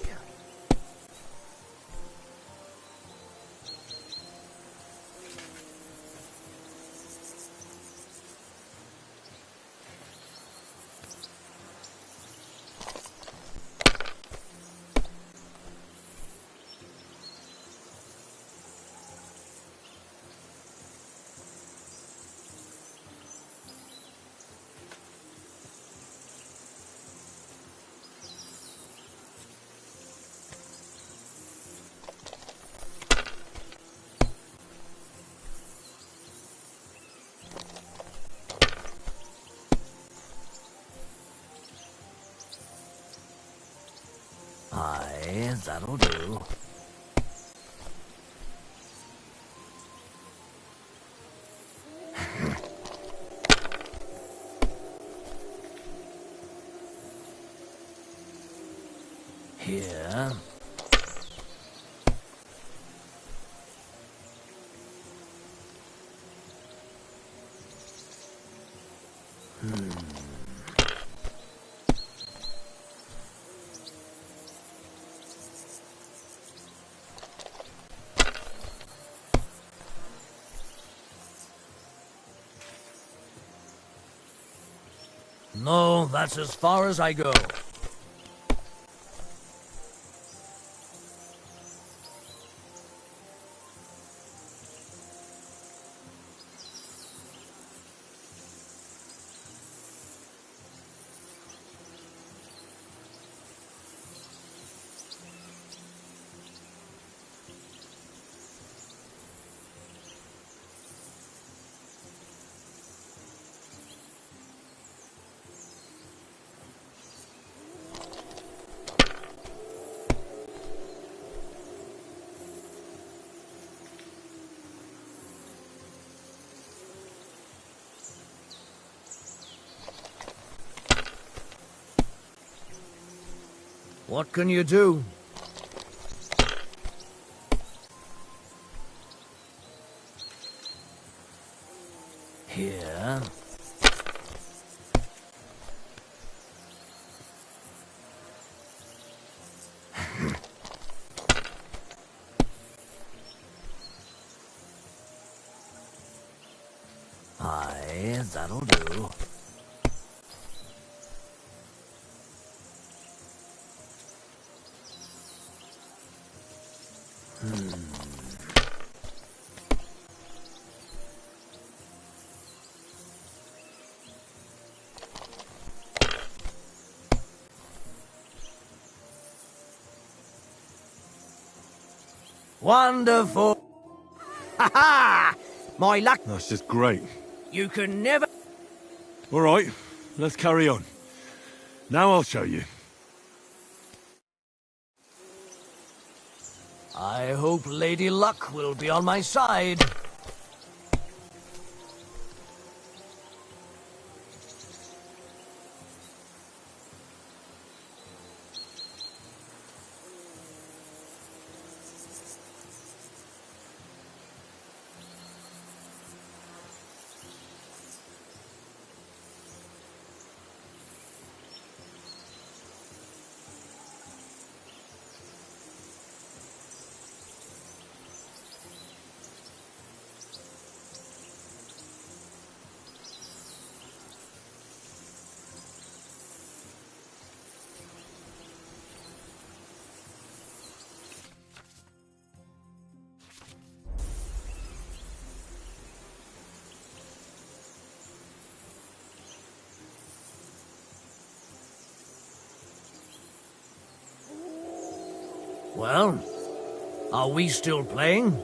[SPEAKER 5] Aye, that'll do. Here. No, that's as far as I go. What can you do? Here. Aye, that'll do. Wonderful. Ha ha! My luck.
[SPEAKER 7] That's just great.
[SPEAKER 5] You can never.
[SPEAKER 7] All right, let's carry on. Now I'll show you.
[SPEAKER 5] I hope Lady Luck will be on my side. Well, are we still playing?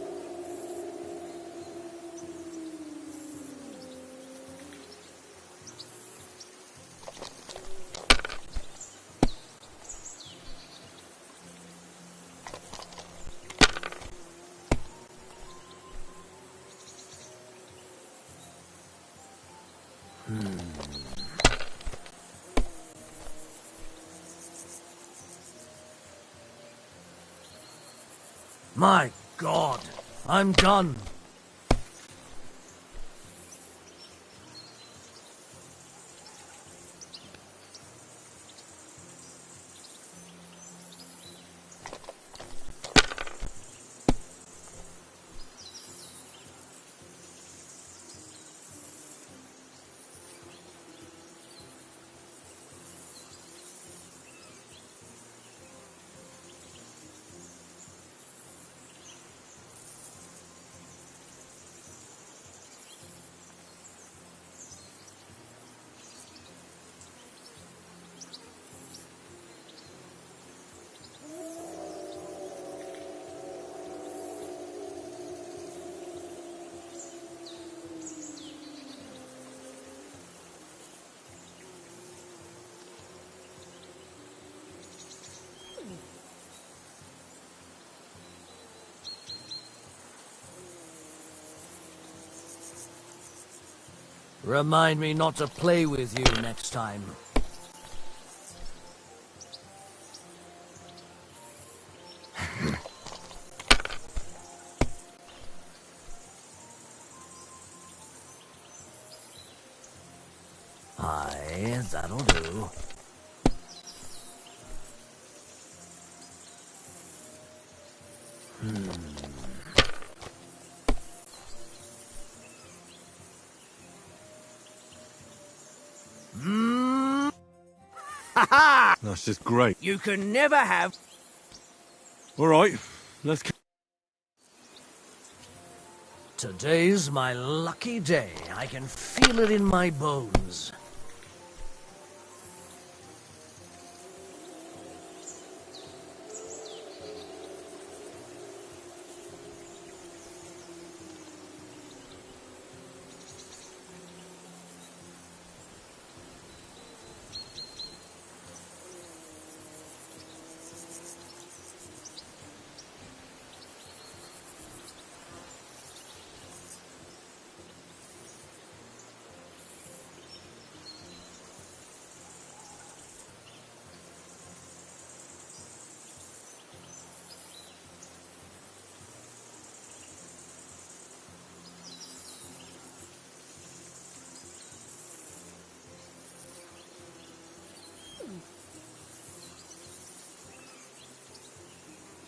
[SPEAKER 5] My God, I'm done. Remind me not to play with you next time. Aye, that'll do. Ha ha!
[SPEAKER 7] That's just great.
[SPEAKER 5] You can never have...
[SPEAKER 7] All right, let's...
[SPEAKER 5] Today's my lucky day. I can feel it in my bones.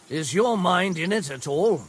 [SPEAKER 5] Is your mind in it at all?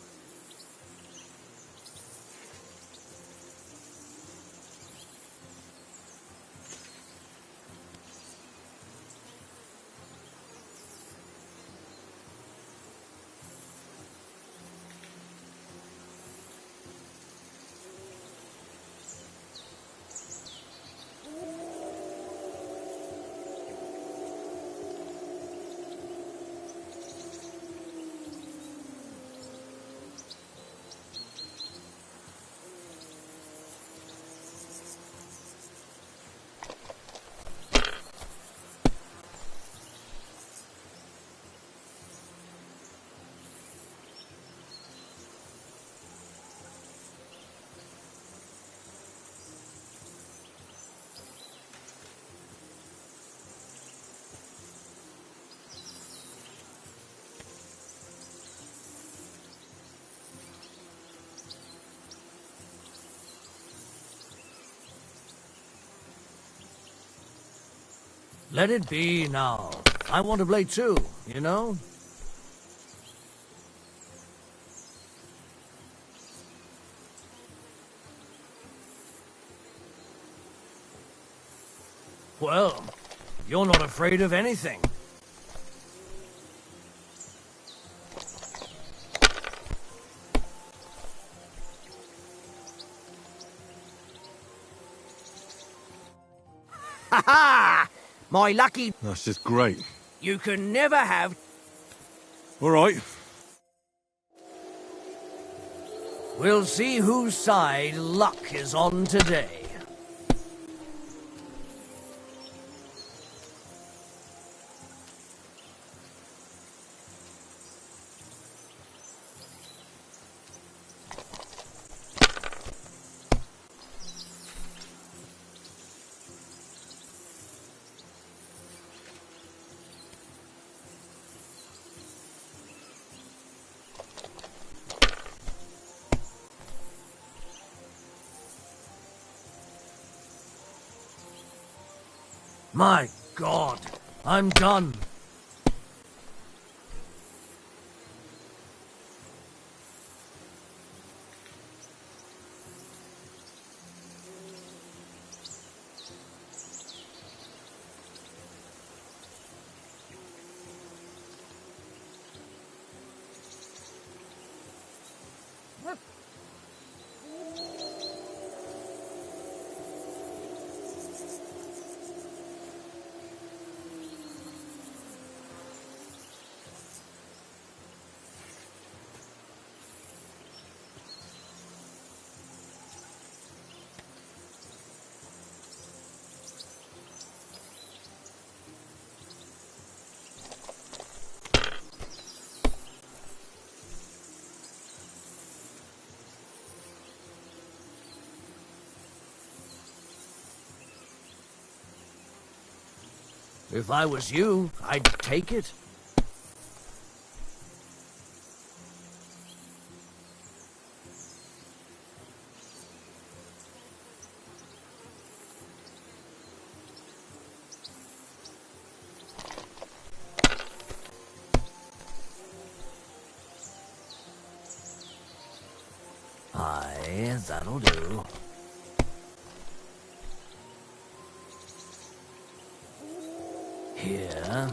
[SPEAKER 5] Let it be now. I want to play too, you know? Well, you're not afraid of anything. Ha ha! My lucky...
[SPEAKER 7] That's just great.
[SPEAKER 5] You can never have...
[SPEAKER 7] All right.
[SPEAKER 5] We'll see whose side luck is on today. My God, I'm done. If I was you, I'd take it. Aye, that'll do. Here.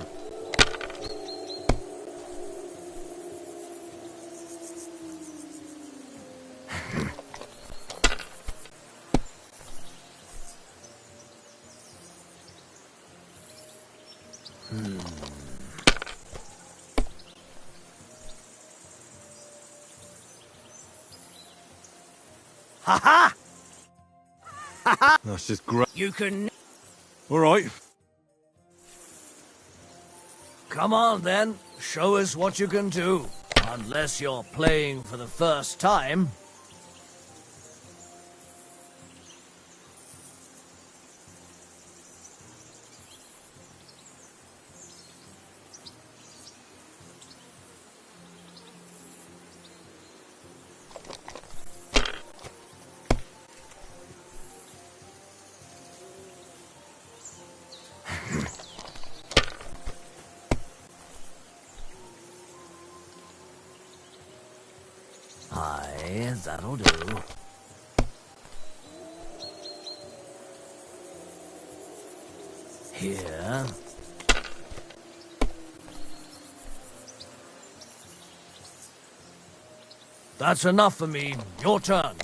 [SPEAKER 5] Ha ha!
[SPEAKER 7] That's just great.
[SPEAKER 5] You can...
[SPEAKER 7] All right.
[SPEAKER 5] Come on, then. Show us what you can do. Unless you're playing for the first time. Aye, that'll do. Here. That's enough for me. Your turn.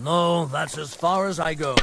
[SPEAKER 5] No, that's as far as I go.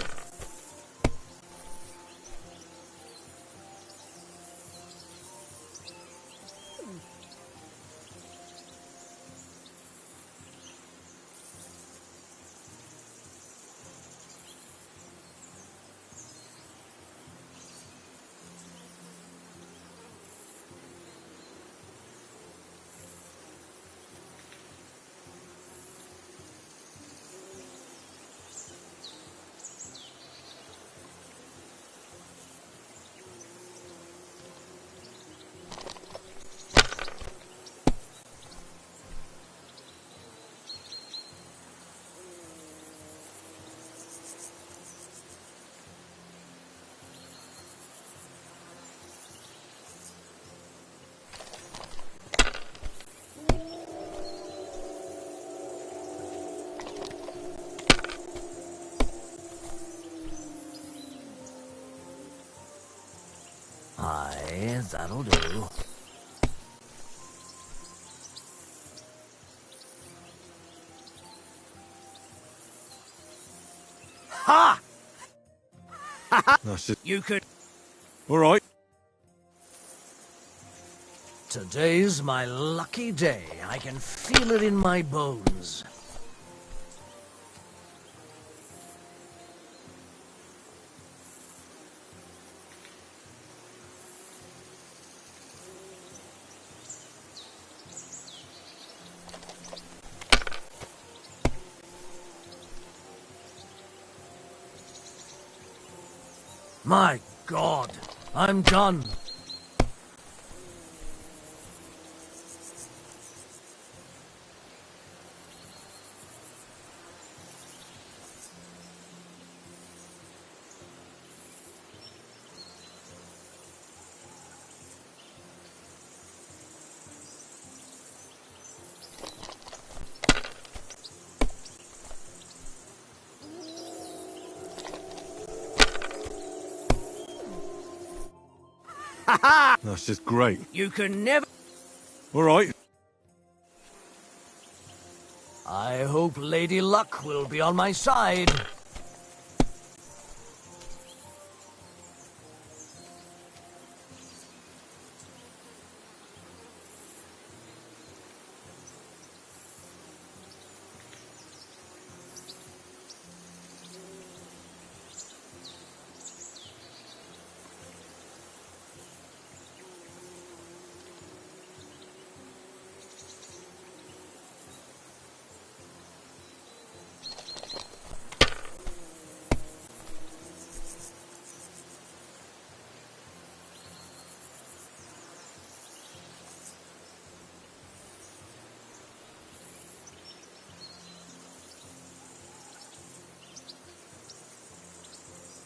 [SPEAKER 5] Aye, that'll do. Ha!
[SPEAKER 7] That's just...
[SPEAKER 5] You could...
[SPEAKER 7] All right.
[SPEAKER 5] Today's my lucky day. I can feel it in my bones. My God, I'm done.
[SPEAKER 7] That's just great.
[SPEAKER 5] You can never...
[SPEAKER 7] All right.
[SPEAKER 5] I hope Lady Luck will be on my side.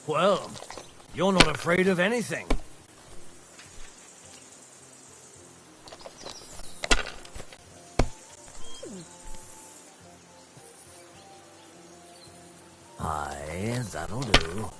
[SPEAKER 5] Well, you're not afraid of anything. Aye, that'll do.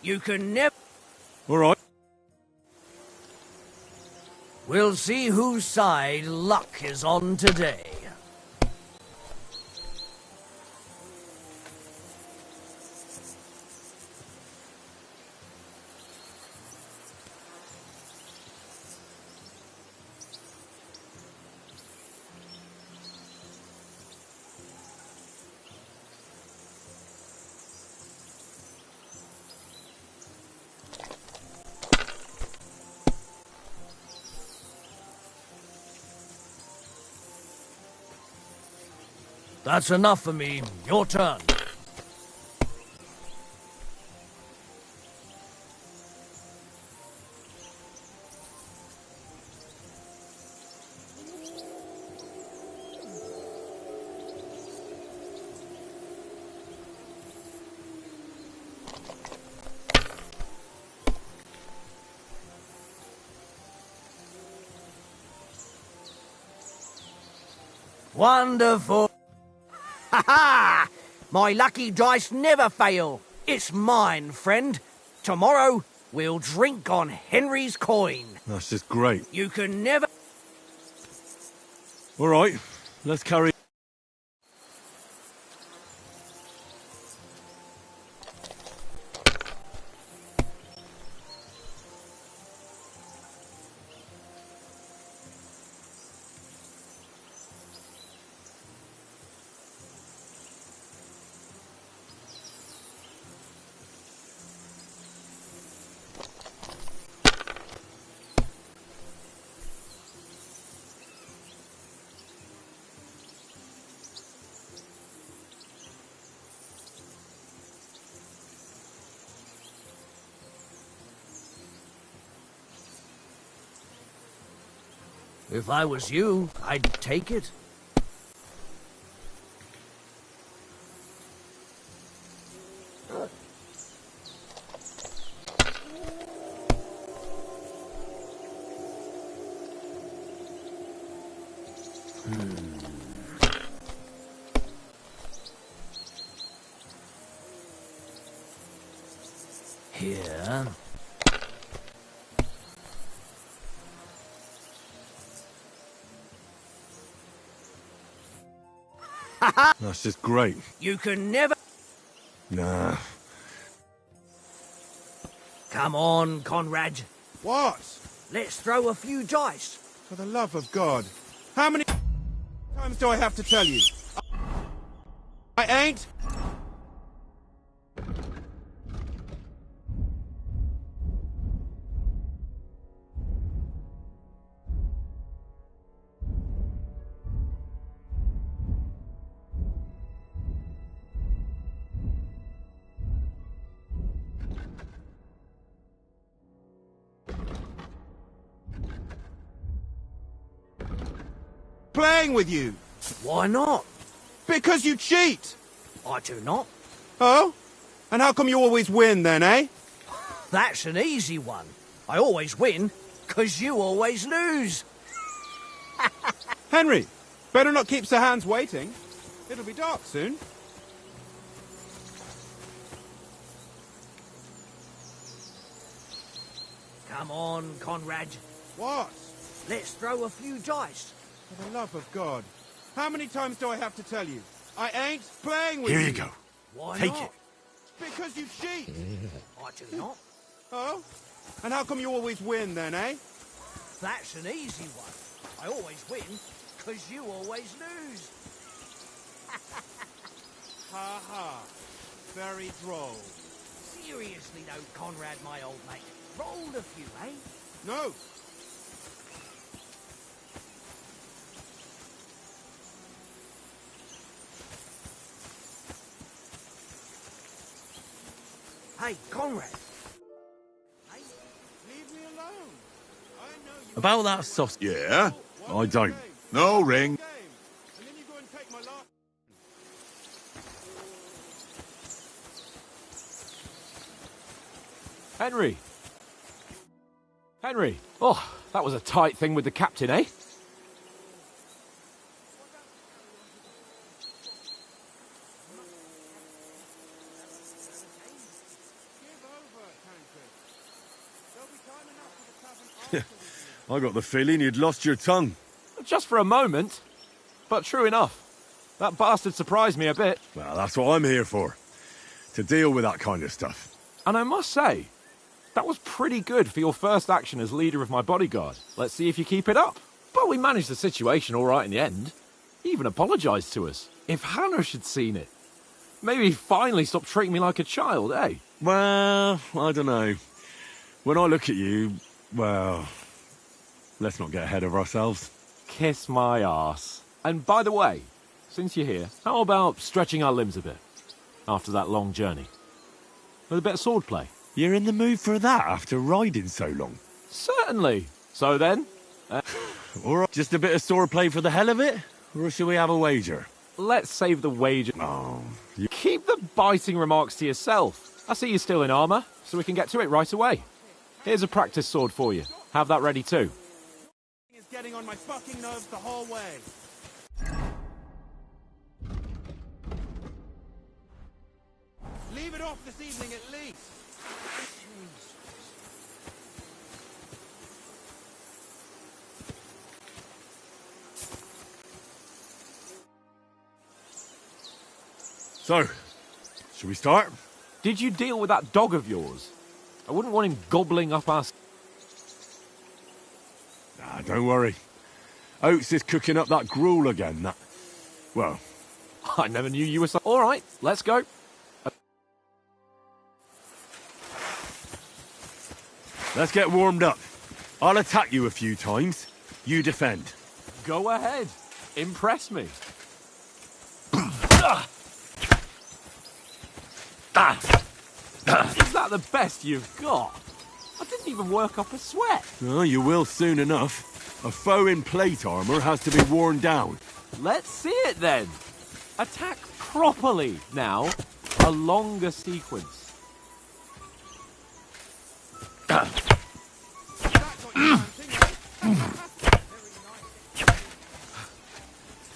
[SPEAKER 5] You can never...
[SPEAKER 7] All right.
[SPEAKER 5] We'll see whose side luck is on today. That's enough for me. Your turn. Wonderful. Ha ha! My lucky dice never fail. It's mine, friend. Tomorrow, we'll drink on Henry's coin.
[SPEAKER 7] That's just great.
[SPEAKER 5] You can never...
[SPEAKER 7] All right. Let's carry...
[SPEAKER 5] If I was you, I'd take it. Here.
[SPEAKER 7] That's just great.
[SPEAKER 5] You can never...
[SPEAKER 7] Nah.
[SPEAKER 5] Come on, Conrad.
[SPEAKER 4] What?
[SPEAKER 5] Let's throw a few dice.
[SPEAKER 12] For the love of God. How many times do I have to tell you? I ain't. Playing with you.
[SPEAKER 5] Why not?
[SPEAKER 12] Because you cheat.
[SPEAKER 5] I do not.
[SPEAKER 12] Oh? And how come you always win then, eh?
[SPEAKER 5] That's an easy one. I always win, 'cause you always lose.
[SPEAKER 12] Henry, better not keep Sir Hans waiting. It'll be dark soon.
[SPEAKER 5] Come on, Conrad.
[SPEAKER 12] What?
[SPEAKER 5] Let's throw a few dice.
[SPEAKER 12] For the love of God. How many times do I have to tell you? I ain't playing with you.
[SPEAKER 7] Here you go.
[SPEAKER 5] Why
[SPEAKER 7] Take
[SPEAKER 5] not?
[SPEAKER 7] it.
[SPEAKER 12] Because you cheat.
[SPEAKER 5] I do not.
[SPEAKER 12] Oh? And how come you always win then, eh?
[SPEAKER 5] That's an easy one. I always win, 'cause you always lose.
[SPEAKER 12] Ha ha. Very droll.
[SPEAKER 5] Seriously though, Conrad, my old mate. Rolled a few, eh?
[SPEAKER 12] No.
[SPEAKER 5] Hey, Conrad.
[SPEAKER 12] Hey, leave me alone. I know you.
[SPEAKER 7] About that sausage.
[SPEAKER 2] Yeah?
[SPEAKER 7] I don't.
[SPEAKER 2] No ring.
[SPEAKER 12] And then you go and take my last.
[SPEAKER 3] Henry! Henry! Oh, that was a tight thing with the captain, eh?
[SPEAKER 7] I got the feeling you'd lost your tongue.
[SPEAKER 3] Just for a moment. But true enough. That bastard surprised me a bit.
[SPEAKER 7] Well, that's what I'm here for. To deal with that kind of stuff.
[SPEAKER 3] And I must say, that was pretty good for your first action as leader of my bodyguard. Let's see if you keep it up. But we managed the situation all right in the end. He even apologised to us. If Hannah had seen it, maybe he'd finally stop treating me like a child, eh?
[SPEAKER 7] Well, I don't know. When I look at you, well, let's not get ahead of ourselves.
[SPEAKER 3] Kiss my arse. And by the way, since you're here, how about stretching our limbs a bit? After that long journey. With a bit of swordplay.
[SPEAKER 7] You're in the mood for that after riding so long?
[SPEAKER 3] Certainly. So then?
[SPEAKER 7] All right, just a bit of swordplay for the hell of it? Or should we have a wager?
[SPEAKER 3] Let's save the wager.
[SPEAKER 7] Oh,
[SPEAKER 3] Keep the biting remarks to yourself. I see you're still in armour, so we can get to it right away. Here's a practice sword for you. Have that ready too.
[SPEAKER 12] It's getting on my fucking nerves the whole way. Leave it off this evening at least.
[SPEAKER 7] so, should we start?
[SPEAKER 3] Did you deal with that dog of yours? I wouldn't want him gobbling up us.
[SPEAKER 7] Nah, don't worry. Oates is cooking up that gruel again, well,
[SPEAKER 3] I never knew you were so... All right, let's go.
[SPEAKER 7] let's get warmed up. I'll attack you a few times. You defend.
[SPEAKER 3] Go ahead. Impress me. Is that the best you've got? I didn't even work up a sweat.
[SPEAKER 7] Oh, you will soon enough. A foe in plate armour has to be worn down.
[SPEAKER 3] Let's see it then. Attack properly now. A longer sequence.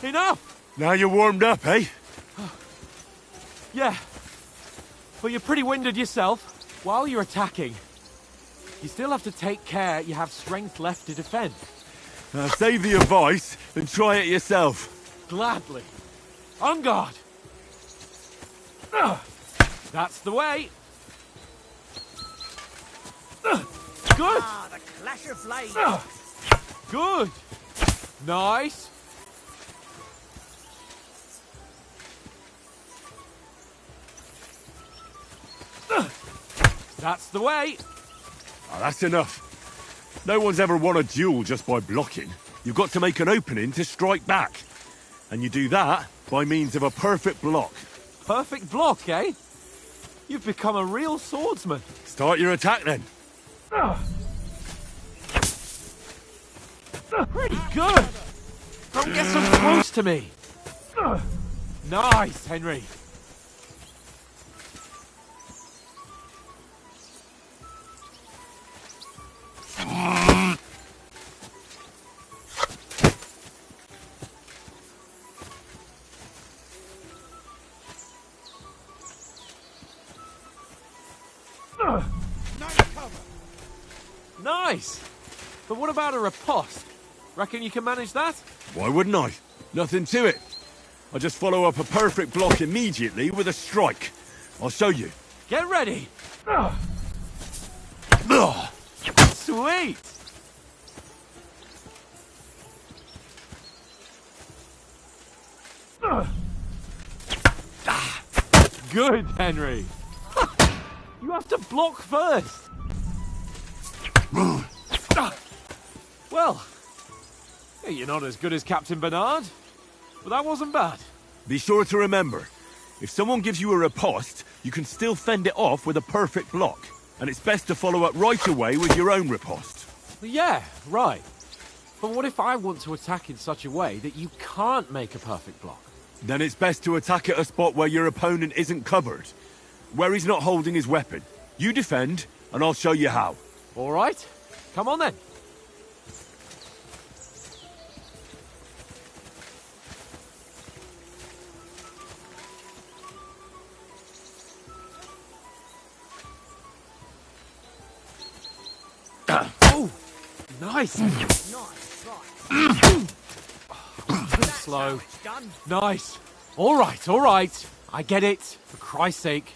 [SPEAKER 3] Enough!
[SPEAKER 7] Now you're warmed up, eh?
[SPEAKER 3] Yeah. But you're pretty winded yourself. While you're attacking, you still have to take care you have strength left to defend.
[SPEAKER 7] Save the advice and try it yourself.
[SPEAKER 3] Gladly. On guard. That's the way. Good.
[SPEAKER 5] Ah, the clash of blades.
[SPEAKER 3] Good. Nice. That's the way.
[SPEAKER 7] Oh, that's enough. No one's ever won a duel just by blocking. You've got to make an opening to strike back. And you do that by means of a perfect block.
[SPEAKER 3] Perfect block, eh? You've become a real swordsman.
[SPEAKER 7] Start your attack then.
[SPEAKER 3] Pretty good. Don't get so close to me. Nice, Henry. Nice. But what about a riposte? Reckon you can manage that?
[SPEAKER 7] Why wouldn't I? Nothing to it. I just follow up a perfect block immediately with a strike. I'll show you.
[SPEAKER 3] Get ready. Sweet. Good, Henry. You have to block first. Well, you're not as good as Captain Bernard, but that wasn't bad.
[SPEAKER 7] Be sure to remember, if someone gives you a riposte, you can still fend it off with a perfect block. And it's best to follow up right away with your own riposte.
[SPEAKER 3] Yeah, right. But what if I want to attack in such a way that you can't make a perfect block?
[SPEAKER 7] Then it's best to attack at a spot where your opponent isn't covered. Where he's not holding his weapon. You defend, and I'll show you how.
[SPEAKER 3] All right. Come on then. Oh, nice. Slow. Nice. All right. I get it. For Christ's sake.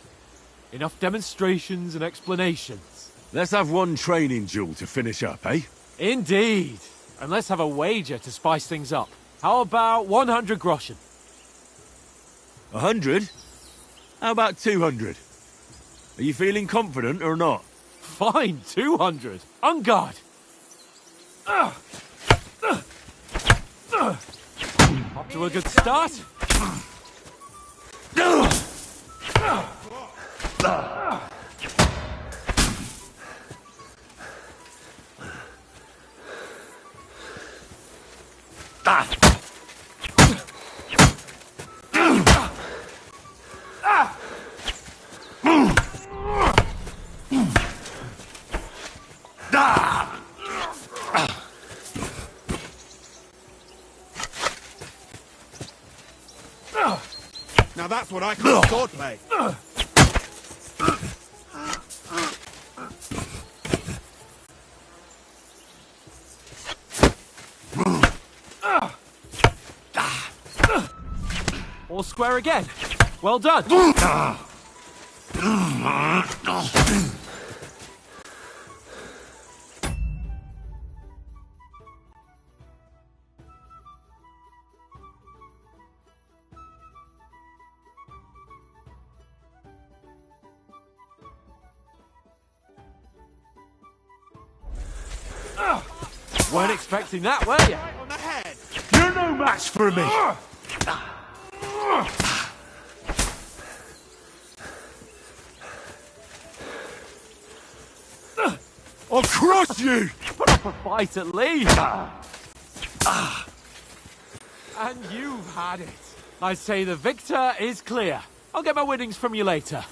[SPEAKER 3] Enough demonstrations and explanations.
[SPEAKER 7] Let's have one training duel to finish up, eh?
[SPEAKER 3] Indeed. And let's have a wager to spice things up. How about 100 groschen?
[SPEAKER 7] 100? How about 200? Are you feeling confident or not?
[SPEAKER 3] Fine, 200. On guard. Up to a good start.
[SPEAKER 12] Now that's what I call swordplay.
[SPEAKER 3] All square again. Well done. Weren't expecting that, were you?
[SPEAKER 12] On the head.
[SPEAKER 9] You're no match for me.
[SPEAKER 7] I'll crush you!
[SPEAKER 3] Put up a fight at least. And you've had it. I say the victor is clear. I'll get my winnings from you later.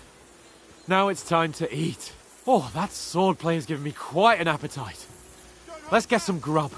[SPEAKER 3] Now it's time to eat. Oh, that swordplay has given me quite an appetite. Let's get some grub.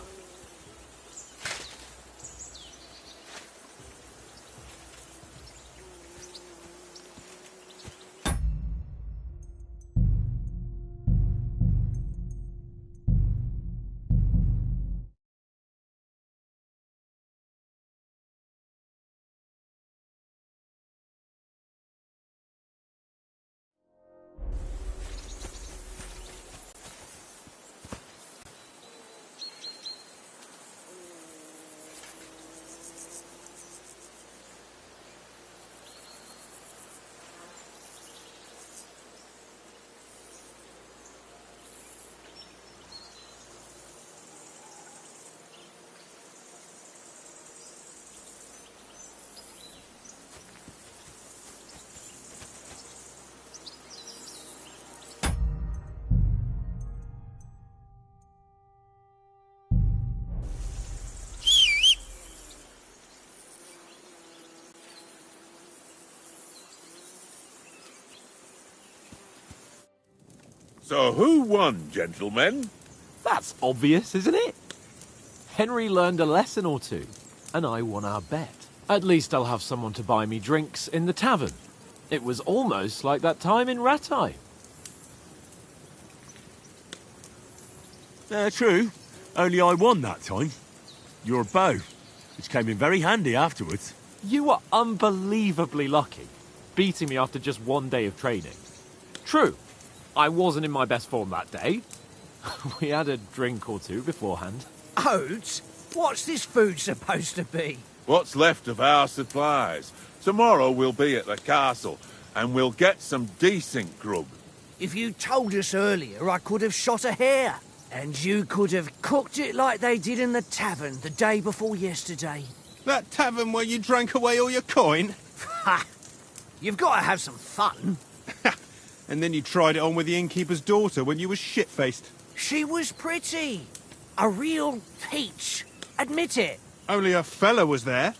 [SPEAKER 2] So who won, gentlemen?
[SPEAKER 3] That's obvious, isn't it? Henry learned a lesson or two, and I won our bet. At least I'll have someone to buy me drinks in the tavern. It was almost like that time in Rattay.
[SPEAKER 7] True. Only I won that time. Your bow, which came in very handy afterwards.
[SPEAKER 3] You were unbelievably lucky, beating me after just one day of training. True, I wasn't in my best form that day. We had a drink or two beforehand.
[SPEAKER 5] Oates? What's this food supposed to be?
[SPEAKER 2] What's left of our supplies. Tomorrow we'll be at the castle, and we'll get some decent grub.
[SPEAKER 5] If you told us earlier, I could have shot a hare. And you could have cooked it like they did in the tavern the day before yesterday.
[SPEAKER 12] That tavern where you drank away all your coin?
[SPEAKER 5] Ha! You've got to have some fun.
[SPEAKER 12] And then you tried it on with the innkeeper's daughter when you were shit-faced.
[SPEAKER 5] She was pretty. A real peach. Admit it.
[SPEAKER 12] Only a fella was there.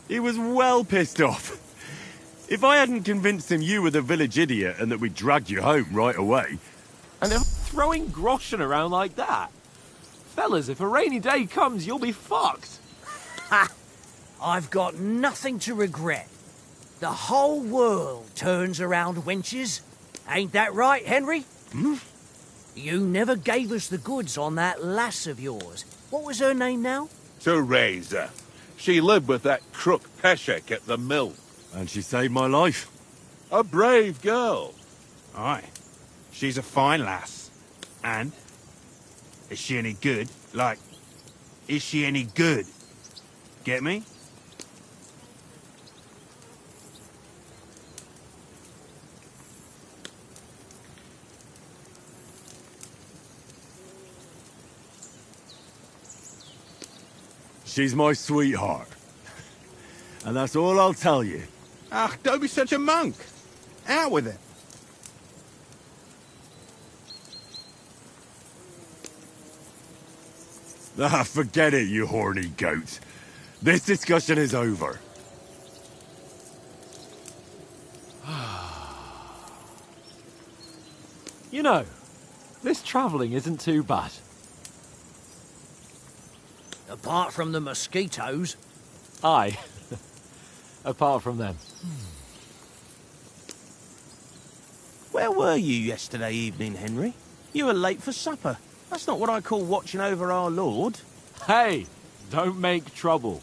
[SPEAKER 7] He was well pissed off. If I hadn't convinced him you were the village idiot and that we'd dragged you home right away...
[SPEAKER 3] And they're throwing groschen around like that. Fellas, if a rainy day comes, you'll be fucked.
[SPEAKER 5] Ha! I've got nothing to regret. The whole world turns around wenches. Ain't that right, Henry?
[SPEAKER 7] Hmm?
[SPEAKER 5] You never gave us the goods on that lass of yours. What was her name now?
[SPEAKER 2] Teresa. She lived with that crook Peshek at the mill.
[SPEAKER 7] And she saved my life.
[SPEAKER 2] A brave girl.
[SPEAKER 12] Aye. She's a fine lass. And? Is she any good? Like, is she any good? Get me?
[SPEAKER 7] She's my sweetheart. And that's all I'll tell you.
[SPEAKER 12] Ah, don't be such a monk. Out with it.
[SPEAKER 7] Ah, forget it, you horny goat. This discussion is over.
[SPEAKER 3] You know, this travelling isn't too bad.
[SPEAKER 5] Apart from the mosquitoes.
[SPEAKER 3] Aye. Apart from them.
[SPEAKER 13] Where were you yesterday evening, Henry? You were late for supper. That's not what I call watching over our Lord.
[SPEAKER 3] Hey, don't make trouble.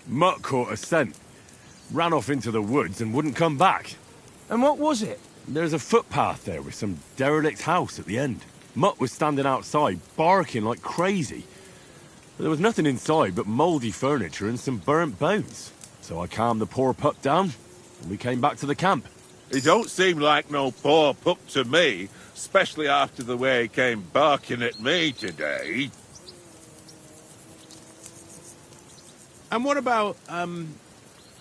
[SPEAKER 7] Mutt caught a scent, ran off into the woods and wouldn't come back.
[SPEAKER 13] And what was it?
[SPEAKER 7] There's a footpath there with some derelict house at the end. Mutt was standing outside, barking like crazy. But there was nothing inside but mouldy furniture and some burnt bones. So I calmed the poor pup down, and we came back to the camp.
[SPEAKER 2] He don't seem like no poor pup to me, especially after the way he came barking at me today.
[SPEAKER 12] And what about,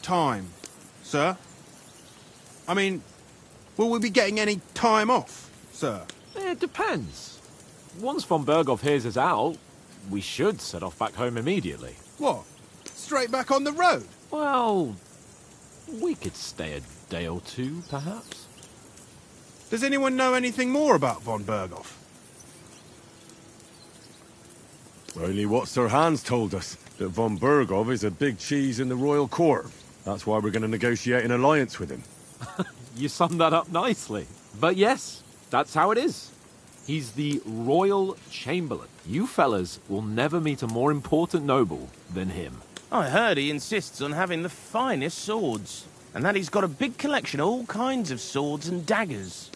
[SPEAKER 12] time, sir? I mean, will we be getting any time off, sir?
[SPEAKER 3] It depends. Once von Berghoff hears us out, we should set off back home immediately.
[SPEAKER 12] What? Straight back on the road?
[SPEAKER 3] Well, we could stay a day or two, perhaps.
[SPEAKER 12] Does anyone know anything more about von Berghoff?
[SPEAKER 7] Only what Sir Hans told us, that von Berghoff is a big cheese in the royal court. That's why we're going to negotiate an alliance with him.
[SPEAKER 3] You summed that up nicely. But yes, that's how it is. He's the royal chamberlain. You fellas will never meet a more important noble than him.
[SPEAKER 13] I heard he insists on having the finest swords, and that he's got a big collection of all kinds of swords and daggers.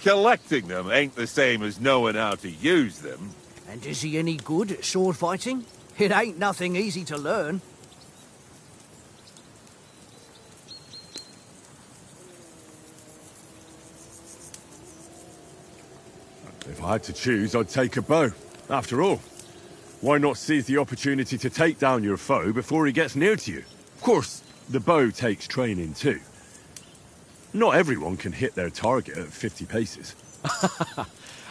[SPEAKER 2] Collecting them ain't the same as knowing how to use them.
[SPEAKER 5] And is he any good at sword fighting? It ain't nothing easy to learn.
[SPEAKER 7] If I had to choose, I'd take a bow. After all, why not seize the opportunity to take down your foe before he gets near to you? Of course, the bow takes training too. Not everyone can hit their target at 50 paces.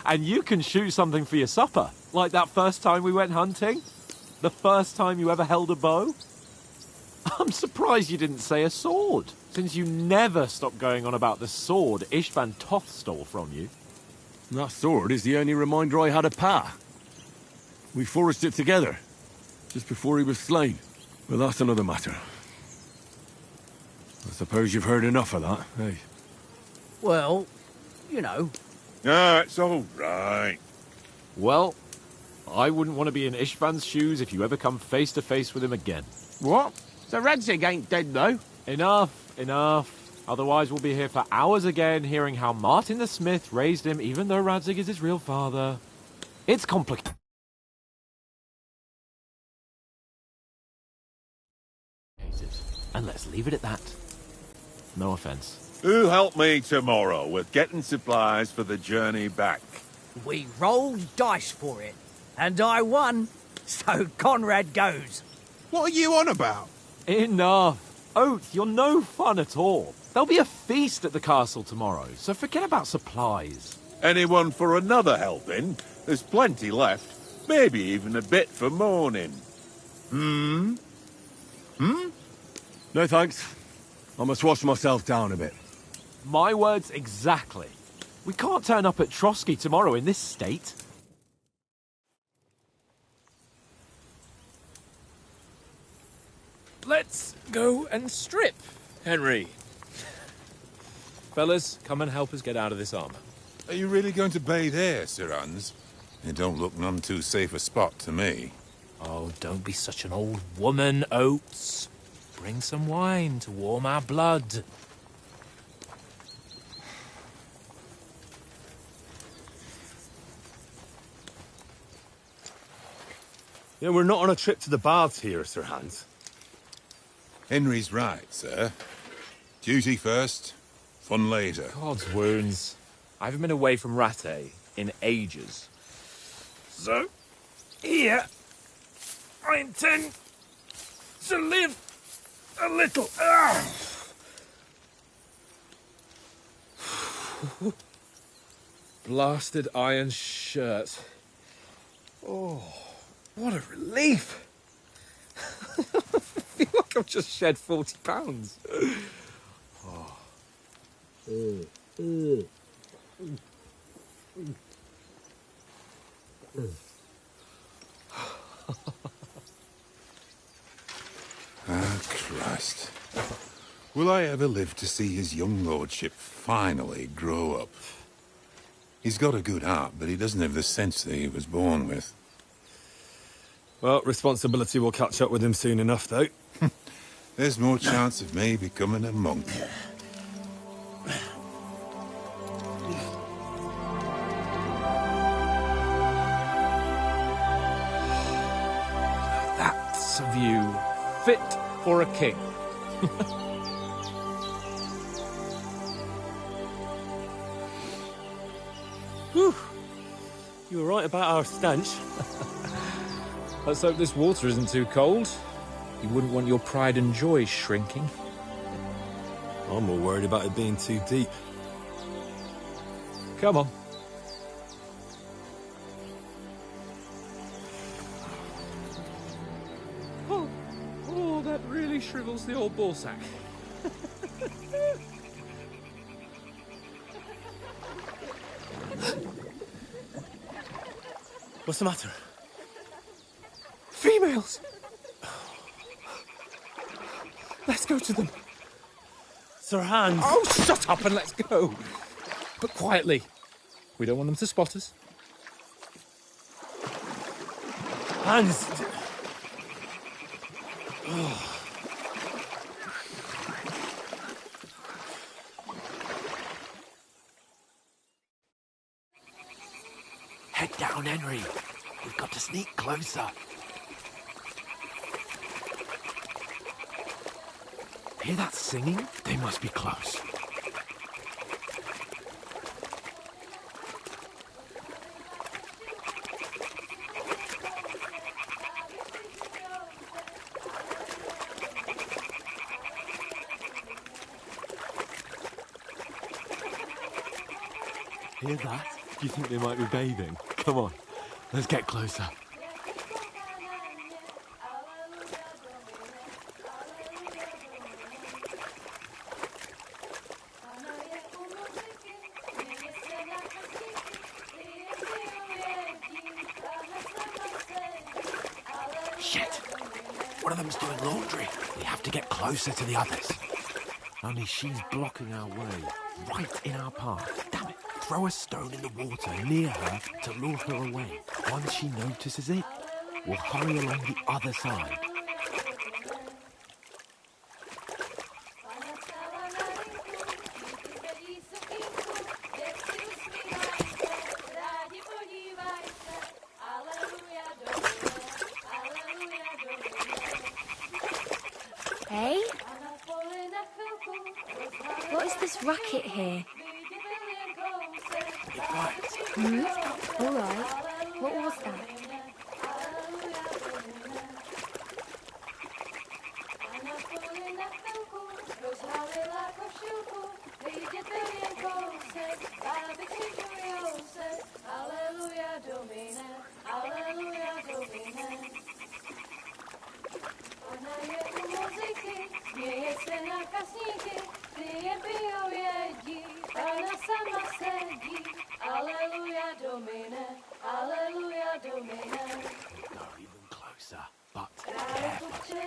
[SPEAKER 3] And you can shoot something for your supper, like that first time we went hunting? The first time you ever held a bow? I'm surprised you didn't say a sword, since you never stopped going on about the sword Ishvan Toth stole from you.
[SPEAKER 7] That sword is the only reminder I had of Pa. We forged it together, just before he was slain. But that's another matter. I suppose you've heard enough of that, eh?
[SPEAKER 5] Well, you know.
[SPEAKER 2] Ah, it's all right.
[SPEAKER 3] Well, I wouldn't want to be in Ishvan's shoes if you ever come face to face with him again.
[SPEAKER 13] What? So Radzig ain't dead, though?
[SPEAKER 3] Enough. Otherwise we'll be here for hours again, hearing how Martin the Smith raised him, even though Radzig is his real father. It's complicated. And let's leave it at that. No offense.
[SPEAKER 2] Who'll help me tomorrow with getting supplies for the journey back?
[SPEAKER 5] We rolled dice for it, and I won, so Conrad goes.
[SPEAKER 12] What are you on about?
[SPEAKER 3] Enough. Oath, you're no fun at all. There'll be a feast at the castle tomorrow, so forget about supplies.
[SPEAKER 2] Anyone for another helping? There's plenty left. Maybe even a bit for morning.
[SPEAKER 7] No thanks. I must wash myself down a bit.
[SPEAKER 3] My words exactly. We can't turn up at Trotsky tomorrow in this state.
[SPEAKER 11] Let's go and strip, Henry. Fellas, come and help us get out of this armor.
[SPEAKER 14] Are you really going to bathe here, Sir Hans? It don't look none too safe a spot to me.
[SPEAKER 11] Oh, don't be such an old woman, Oates. Bring some wine to warm our blood.
[SPEAKER 6] Yeah, we're not on a trip to the baths here, Sir Hans.
[SPEAKER 14] Henry's right, sir. Duty first, fun later.
[SPEAKER 11] God's wounds. I haven't been away from Rattay in ages. So, here, I intend to live a little. Blasted iron shirt. Oh, what a relief. I feel like I've just shed 40 pounds.
[SPEAKER 14] Ah, Christ. Will I ever live to see his young lordship finally grow up? He's got a good heart, but he doesn't have the sense that he was born with.
[SPEAKER 7] Well, responsibility will catch up with him soon enough, though.
[SPEAKER 14] There's more chance of me becoming a monk.
[SPEAKER 11] That's a view fit for a king.
[SPEAKER 6] Whew. You were right about our stench.
[SPEAKER 11] Let's hope this water isn't too cold. You wouldn't want your pride and joy shrinking.
[SPEAKER 7] I'm more worried about it being too deep.
[SPEAKER 11] Come on. Oh, that really shrivels the old ballsack.
[SPEAKER 6] What's the matter?
[SPEAKER 11] Females! Let's go to them.
[SPEAKER 6] Sir Hans!
[SPEAKER 11] Oh, shut up and let's go. But quietly. We don't want them to spot us.
[SPEAKER 6] Hans!
[SPEAKER 9] Head down, Henry. We've got to sneak closer.
[SPEAKER 3] Hear that singing? They must be close. Hear that? Do you think they might be bathing? Come on, let's get closer. Shit! One of them's doing laundry. We have to get closer to the others. Only she's blocking our way, right in our path. Damn it! Throw a stone in the water near her to lure her away. Once she notices it, we'll hurry along the other side.
[SPEAKER 15] Hey? What is this racket here? All right. What was that?
[SPEAKER 3] Go even closer, but carefully.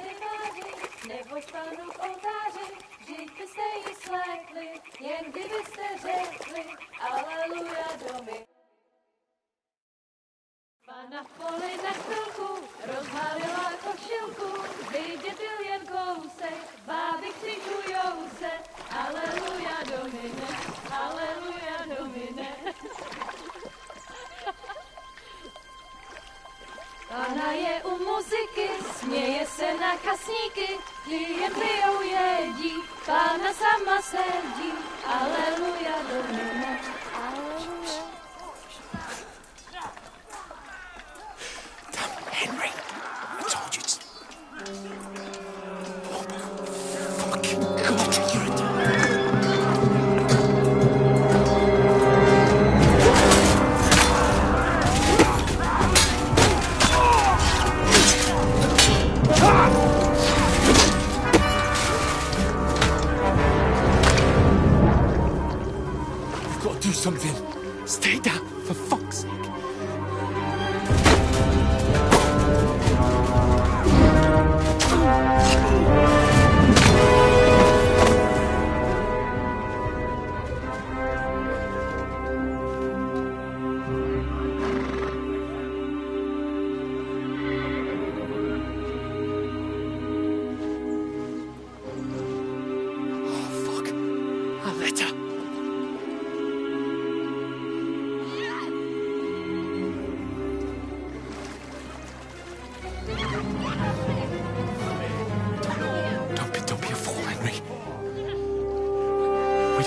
[SPEAKER 16] Neboť Panu v oltáři, vždyť byste jí slekli, jen kdybyste řekli, aleluja domy. Pana v poli na chvilku, rozhálila košilku, vidět byl jen kousek, báby křičujou se, aleluja domine, aleluja domine. Pana je u muziky, směje se na kasníky, klienty ją jedí, Pána sama sedí, aleluja domine, aleluja.
[SPEAKER 3] Henry, I told you to... Oh, fucking God, you're a... You've got to do something. Stay down, for fuck's sake.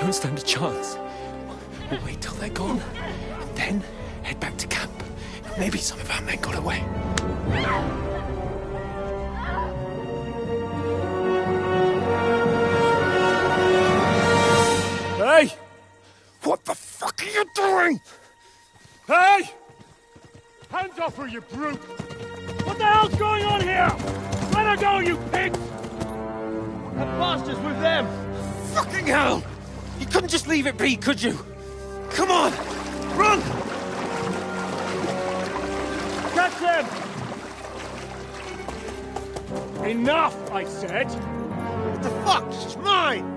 [SPEAKER 3] Don't stand a chance. We'll wait till they're gone, and then head back to camp. Maybe some of our men got away.
[SPEAKER 6] Hey! What the fuck are you doing? Hey! Hands off her, you brute! What the hell's going on here? Let her go, you pigs! That bastard's with them!
[SPEAKER 13] Fucking hell! You couldn't just leave it be, could you? Come on! Run!
[SPEAKER 6] Catch them! Enough, I said!
[SPEAKER 13] What the fuck? She's mine!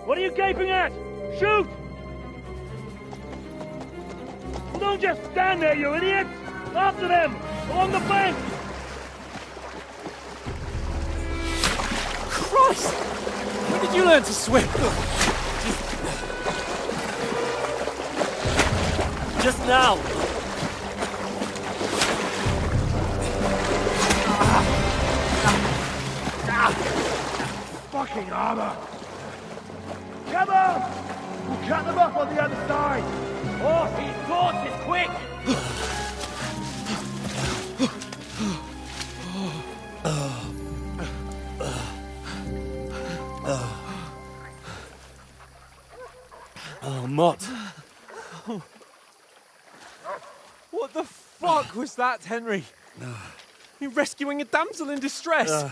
[SPEAKER 6] What are you gaping at? Shoot! Well, don't just stand there, you idiots! After them! On the bank!
[SPEAKER 3] Christ! When did you learn to swim?
[SPEAKER 6] Just now!
[SPEAKER 4] Fucking armor! Come on! We'll cut them off on the other side!
[SPEAKER 13] Oh, these torches, quick!
[SPEAKER 6] Oh, Mott.
[SPEAKER 3] What the fuck was that, Henry? You rescuing a damsel in distress?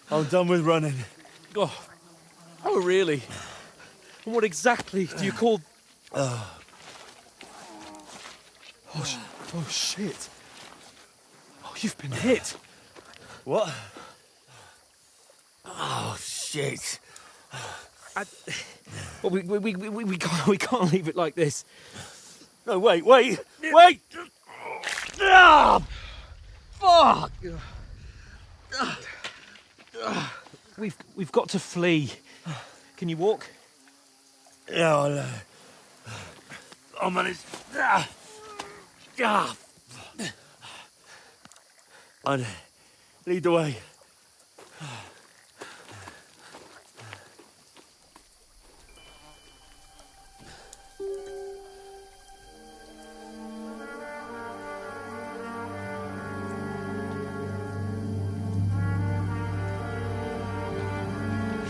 [SPEAKER 6] I'm done with running.
[SPEAKER 3] Oh, really? And what exactly do you call... Oh, shit. Oh, you've been hit.
[SPEAKER 6] What?
[SPEAKER 13] Oh, shit.
[SPEAKER 3] Well, we can't leave it like this.
[SPEAKER 6] No, wait! Ah!
[SPEAKER 3] Fuck! We've got to flee. Can you walk?
[SPEAKER 6] Yeah, I'll manage. I'd lead the way.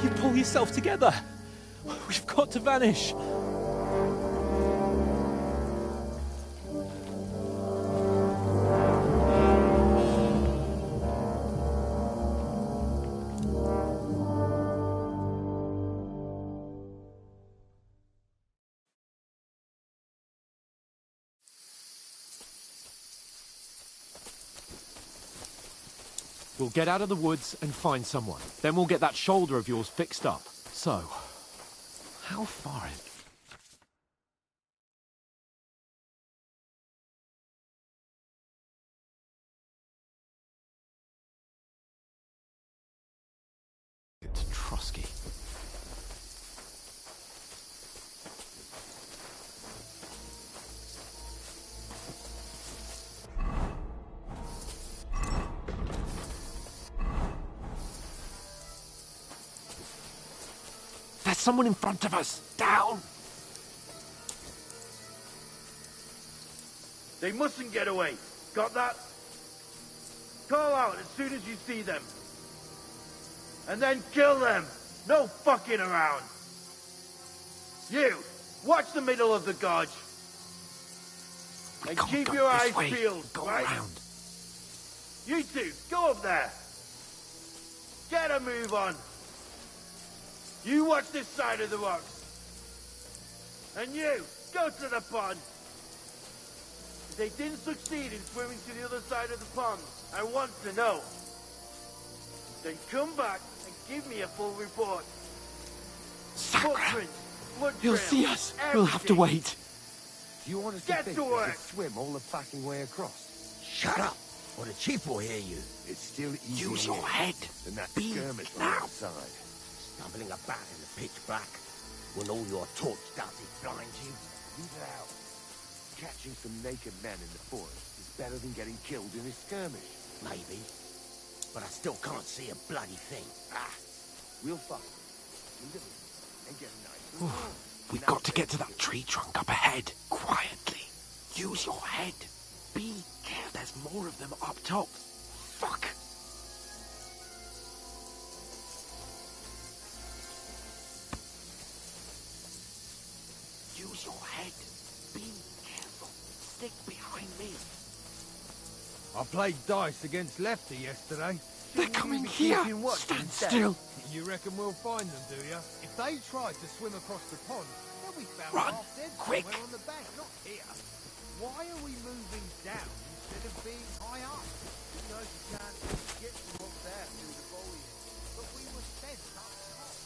[SPEAKER 3] You pull yourself together. We've got to vanish. We'll get out of the woods and find someone. Then we'll get that shoulder of yours fixed up. So, how far is... to Trotsky? There's someone in front of us! Down!
[SPEAKER 4] They mustn't get away. Got that? Call out as soon as you see them. And then kill them. No fucking around. You, watch the middle of the gorge. And keep your eyes peeled, right?
[SPEAKER 3] Around.
[SPEAKER 4] You two, go up there. Get a move on. You watch this side of the rocks. And you, go to the pond. If they didn't succeed in swimming to the other side of the pond, I want to know. Then come back and give me a full report. Footprints, blood
[SPEAKER 3] He'll
[SPEAKER 4] trail,
[SPEAKER 3] see us. We'll have to wait.
[SPEAKER 17] Do you want us
[SPEAKER 4] Get
[SPEAKER 17] to think
[SPEAKER 4] to
[SPEAKER 17] they
[SPEAKER 4] work.
[SPEAKER 17] could swim all the fucking way across?
[SPEAKER 13] Shut up, or the chief will hear you.
[SPEAKER 17] It's still easier
[SPEAKER 3] Use your head.
[SPEAKER 17] than that
[SPEAKER 3] Be
[SPEAKER 17] skirmish on
[SPEAKER 3] now.
[SPEAKER 17] the outside.
[SPEAKER 13] Stumbling about in the pitch black, when all your torch does is blind you.
[SPEAKER 17] Leave it out. Catching some naked men in the forest is better than getting killed in a skirmish.
[SPEAKER 13] Maybe, but I still can't see a bloody thing.
[SPEAKER 17] We'll follow. Leave it and get nice and warm.
[SPEAKER 3] We've got to get to that tree trunk up ahead, quietly. Use your head. Be careful. There's more of them up top. Fuck. Use your head. Be careful. Stick behind me.
[SPEAKER 18] I played dice against Lefty yesterday.
[SPEAKER 3] They're coming here. Stand still.
[SPEAKER 18] You reckon we'll find them, do you? If they tried to swim across the pond, they'll be found
[SPEAKER 3] Run,
[SPEAKER 18] half dead
[SPEAKER 3] quick.
[SPEAKER 18] somewhere on the bank, not here. Why are we moving down instead of being high up? Who knows the chance we could get from up there through the foliage? But we were sent up top.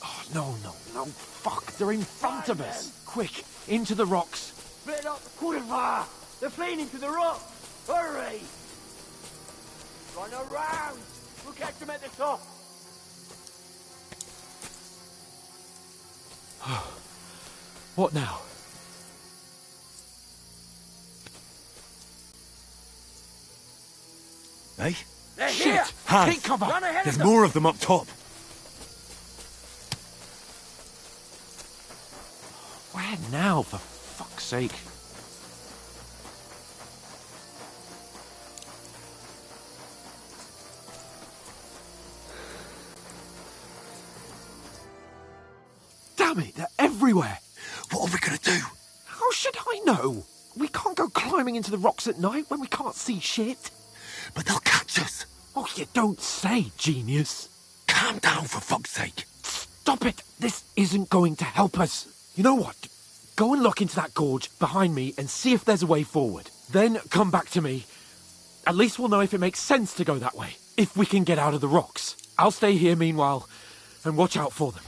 [SPEAKER 3] Oh, no. Fuck, they're in front of us. Quick, Into the rocks.
[SPEAKER 13] Split up the Kurva! They're fleeing into the rock! Hurry! Run around! We'll catch them at the top!
[SPEAKER 3] What now?
[SPEAKER 7] Hey?
[SPEAKER 13] They're
[SPEAKER 3] Shit!
[SPEAKER 13] here!
[SPEAKER 7] Hans,
[SPEAKER 3] Take cover!
[SPEAKER 13] Run ahead
[SPEAKER 7] there's
[SPEAKER 13] of them!
[SPEAKER 7] more of them up top.
[SPEAKER 3] Where now, for fuck's sake? Damn it, they're everywhere!
[SPEAKER 7] What are we gonna do?
[SPEAKER 3] How should I know? We can't go climbing into the rocks at night when we can't see shit.
[SPEAKER 7] But they'll catch us.
[SPEAKER 3] Oh, you don't say, genius.
[SPEAKER 7] Calm down, for fuck's sake.
[SPEAKER 3] Stop it! This isn't going to help us. You know what? Go and look into that gorge behind me and see if there's a way forward. Then come back to me. At least we'll know if it makes sense to go that way. If we can get out of the rocks. I'll stay here meanwhile and watch out for them.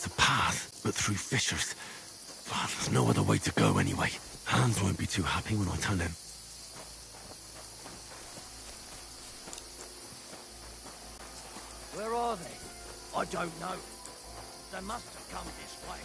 [SPEAKER 19] There's a path, but through fissures. Oh, there's no other way to go anyway. Hans won't be too happy when I tell him.
[SPEAKER 5] Where are they? I don't know. They must have come this way.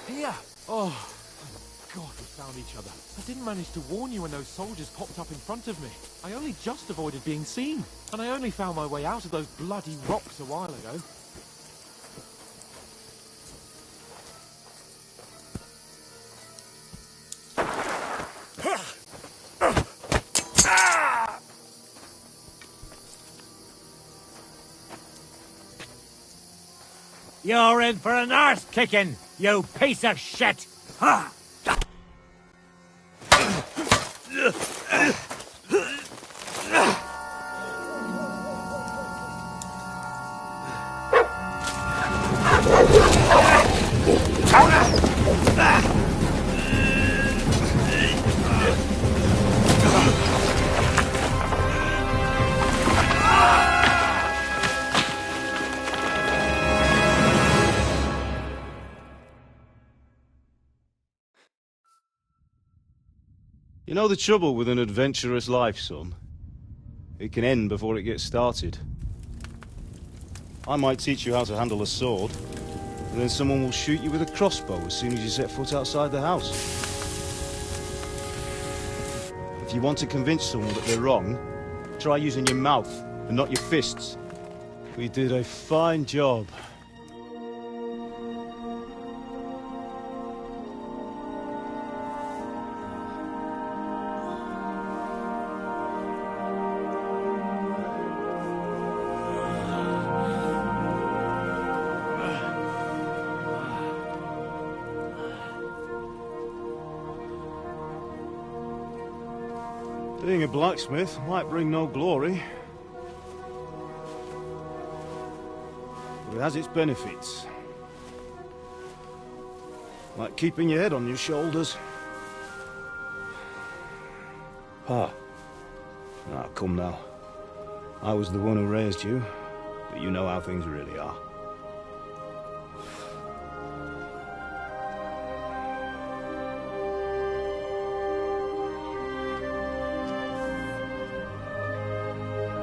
[SPEAKER 1] Here! Oh, thank God we found each other. I didn't manage to warn you when those soldiers popped up in front of me. I only just avoided being seen. And I only found my way out of those bloody rocks a while ago.
[SPEAKER 13] You're in for an arse kicking, you piece of shit! Ha!
[SPEAKER 20] You know the trouble with an adventurous life, son? It can end before it gets started. I might teach you how to handle a sword, and then someone will shoot you with a crossbow as soon as you set foot outside the house. If you want to convince someone that they're wrong, try using your mouth and not your fists. We did a fine job. Being a blacksmith might bring no glory, but it has its benefits. Like keeping your head on your shoulders. Pa. Ah, come now. I was the one who raised you, but you know how things really are.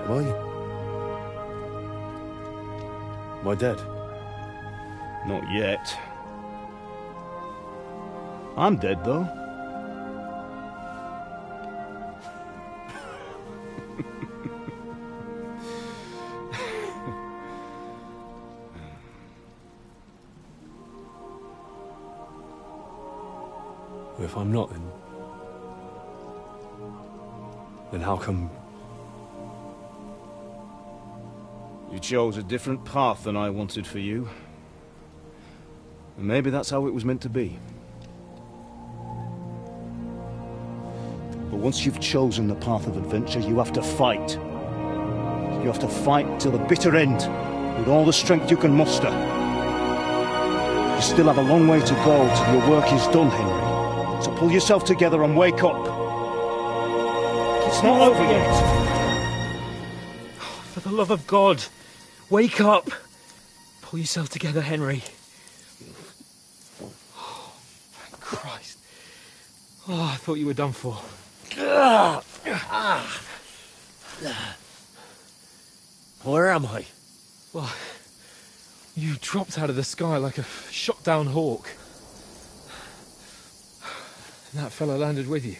[SPEAKER 20] Why? Am I dead? Not yet. I'm dead, though.
[SPEAKER 7] Well, if I'm not, then how come...
[SPEAKER 20] You chose a different path than I wanted for you. And maybe that's how it was meant to be. But once you've chosen the path of adventure, you have to fight. You have to fight till the bitter end, with all the strength you can muster. You still have a long way to go till your work is done, Henry. So pull yourself together and wake up. It's not over yet.
[SPEAKER 11] For the love of God, wake up! Pull yourself together, Henry. Oh, thank Christ. Oh, I thought you were done for.
[SPEAKER 9] Where am I?
[SPEAKER 11] Well, you dropped out of the sky like a shot-down hawk. And that fella landed with you.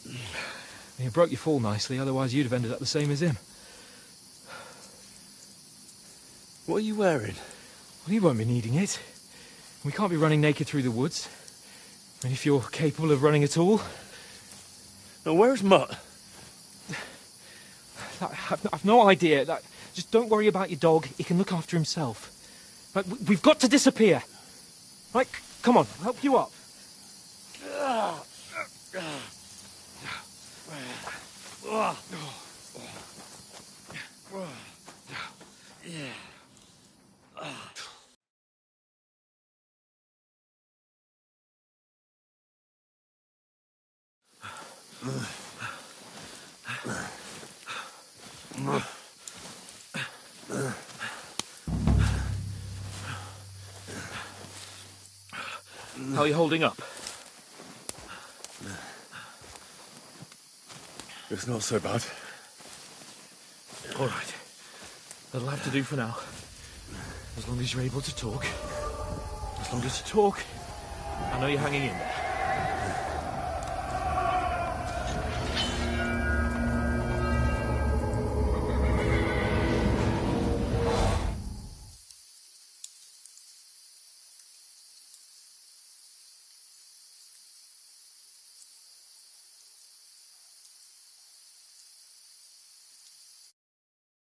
[SPEAKER 11] And you broke your fall nicely, otherwise you'd have ended up the same as him.
[SPEAKER 9] What are you wearing?
[SPEAKER 11] Well, you won't be needing it. We can't be running naked through the woods. I mean, if you're capable of running at all.
[SPEAKER 9] Now, where's Mutt?
[SPEAKER 11] I've no idea. Just don't worry about your dog. He can look after himself. Right, we've got to disappear. Right, come on, I'll help you up.
[SPEAKER 3] How are you holding up?
[SPEAKER 7] It's not so bad.
[SPEAKER 3] All right. That'll have to do for now. As long as you're able to talk. As long as you talk, I know you're hanging in there.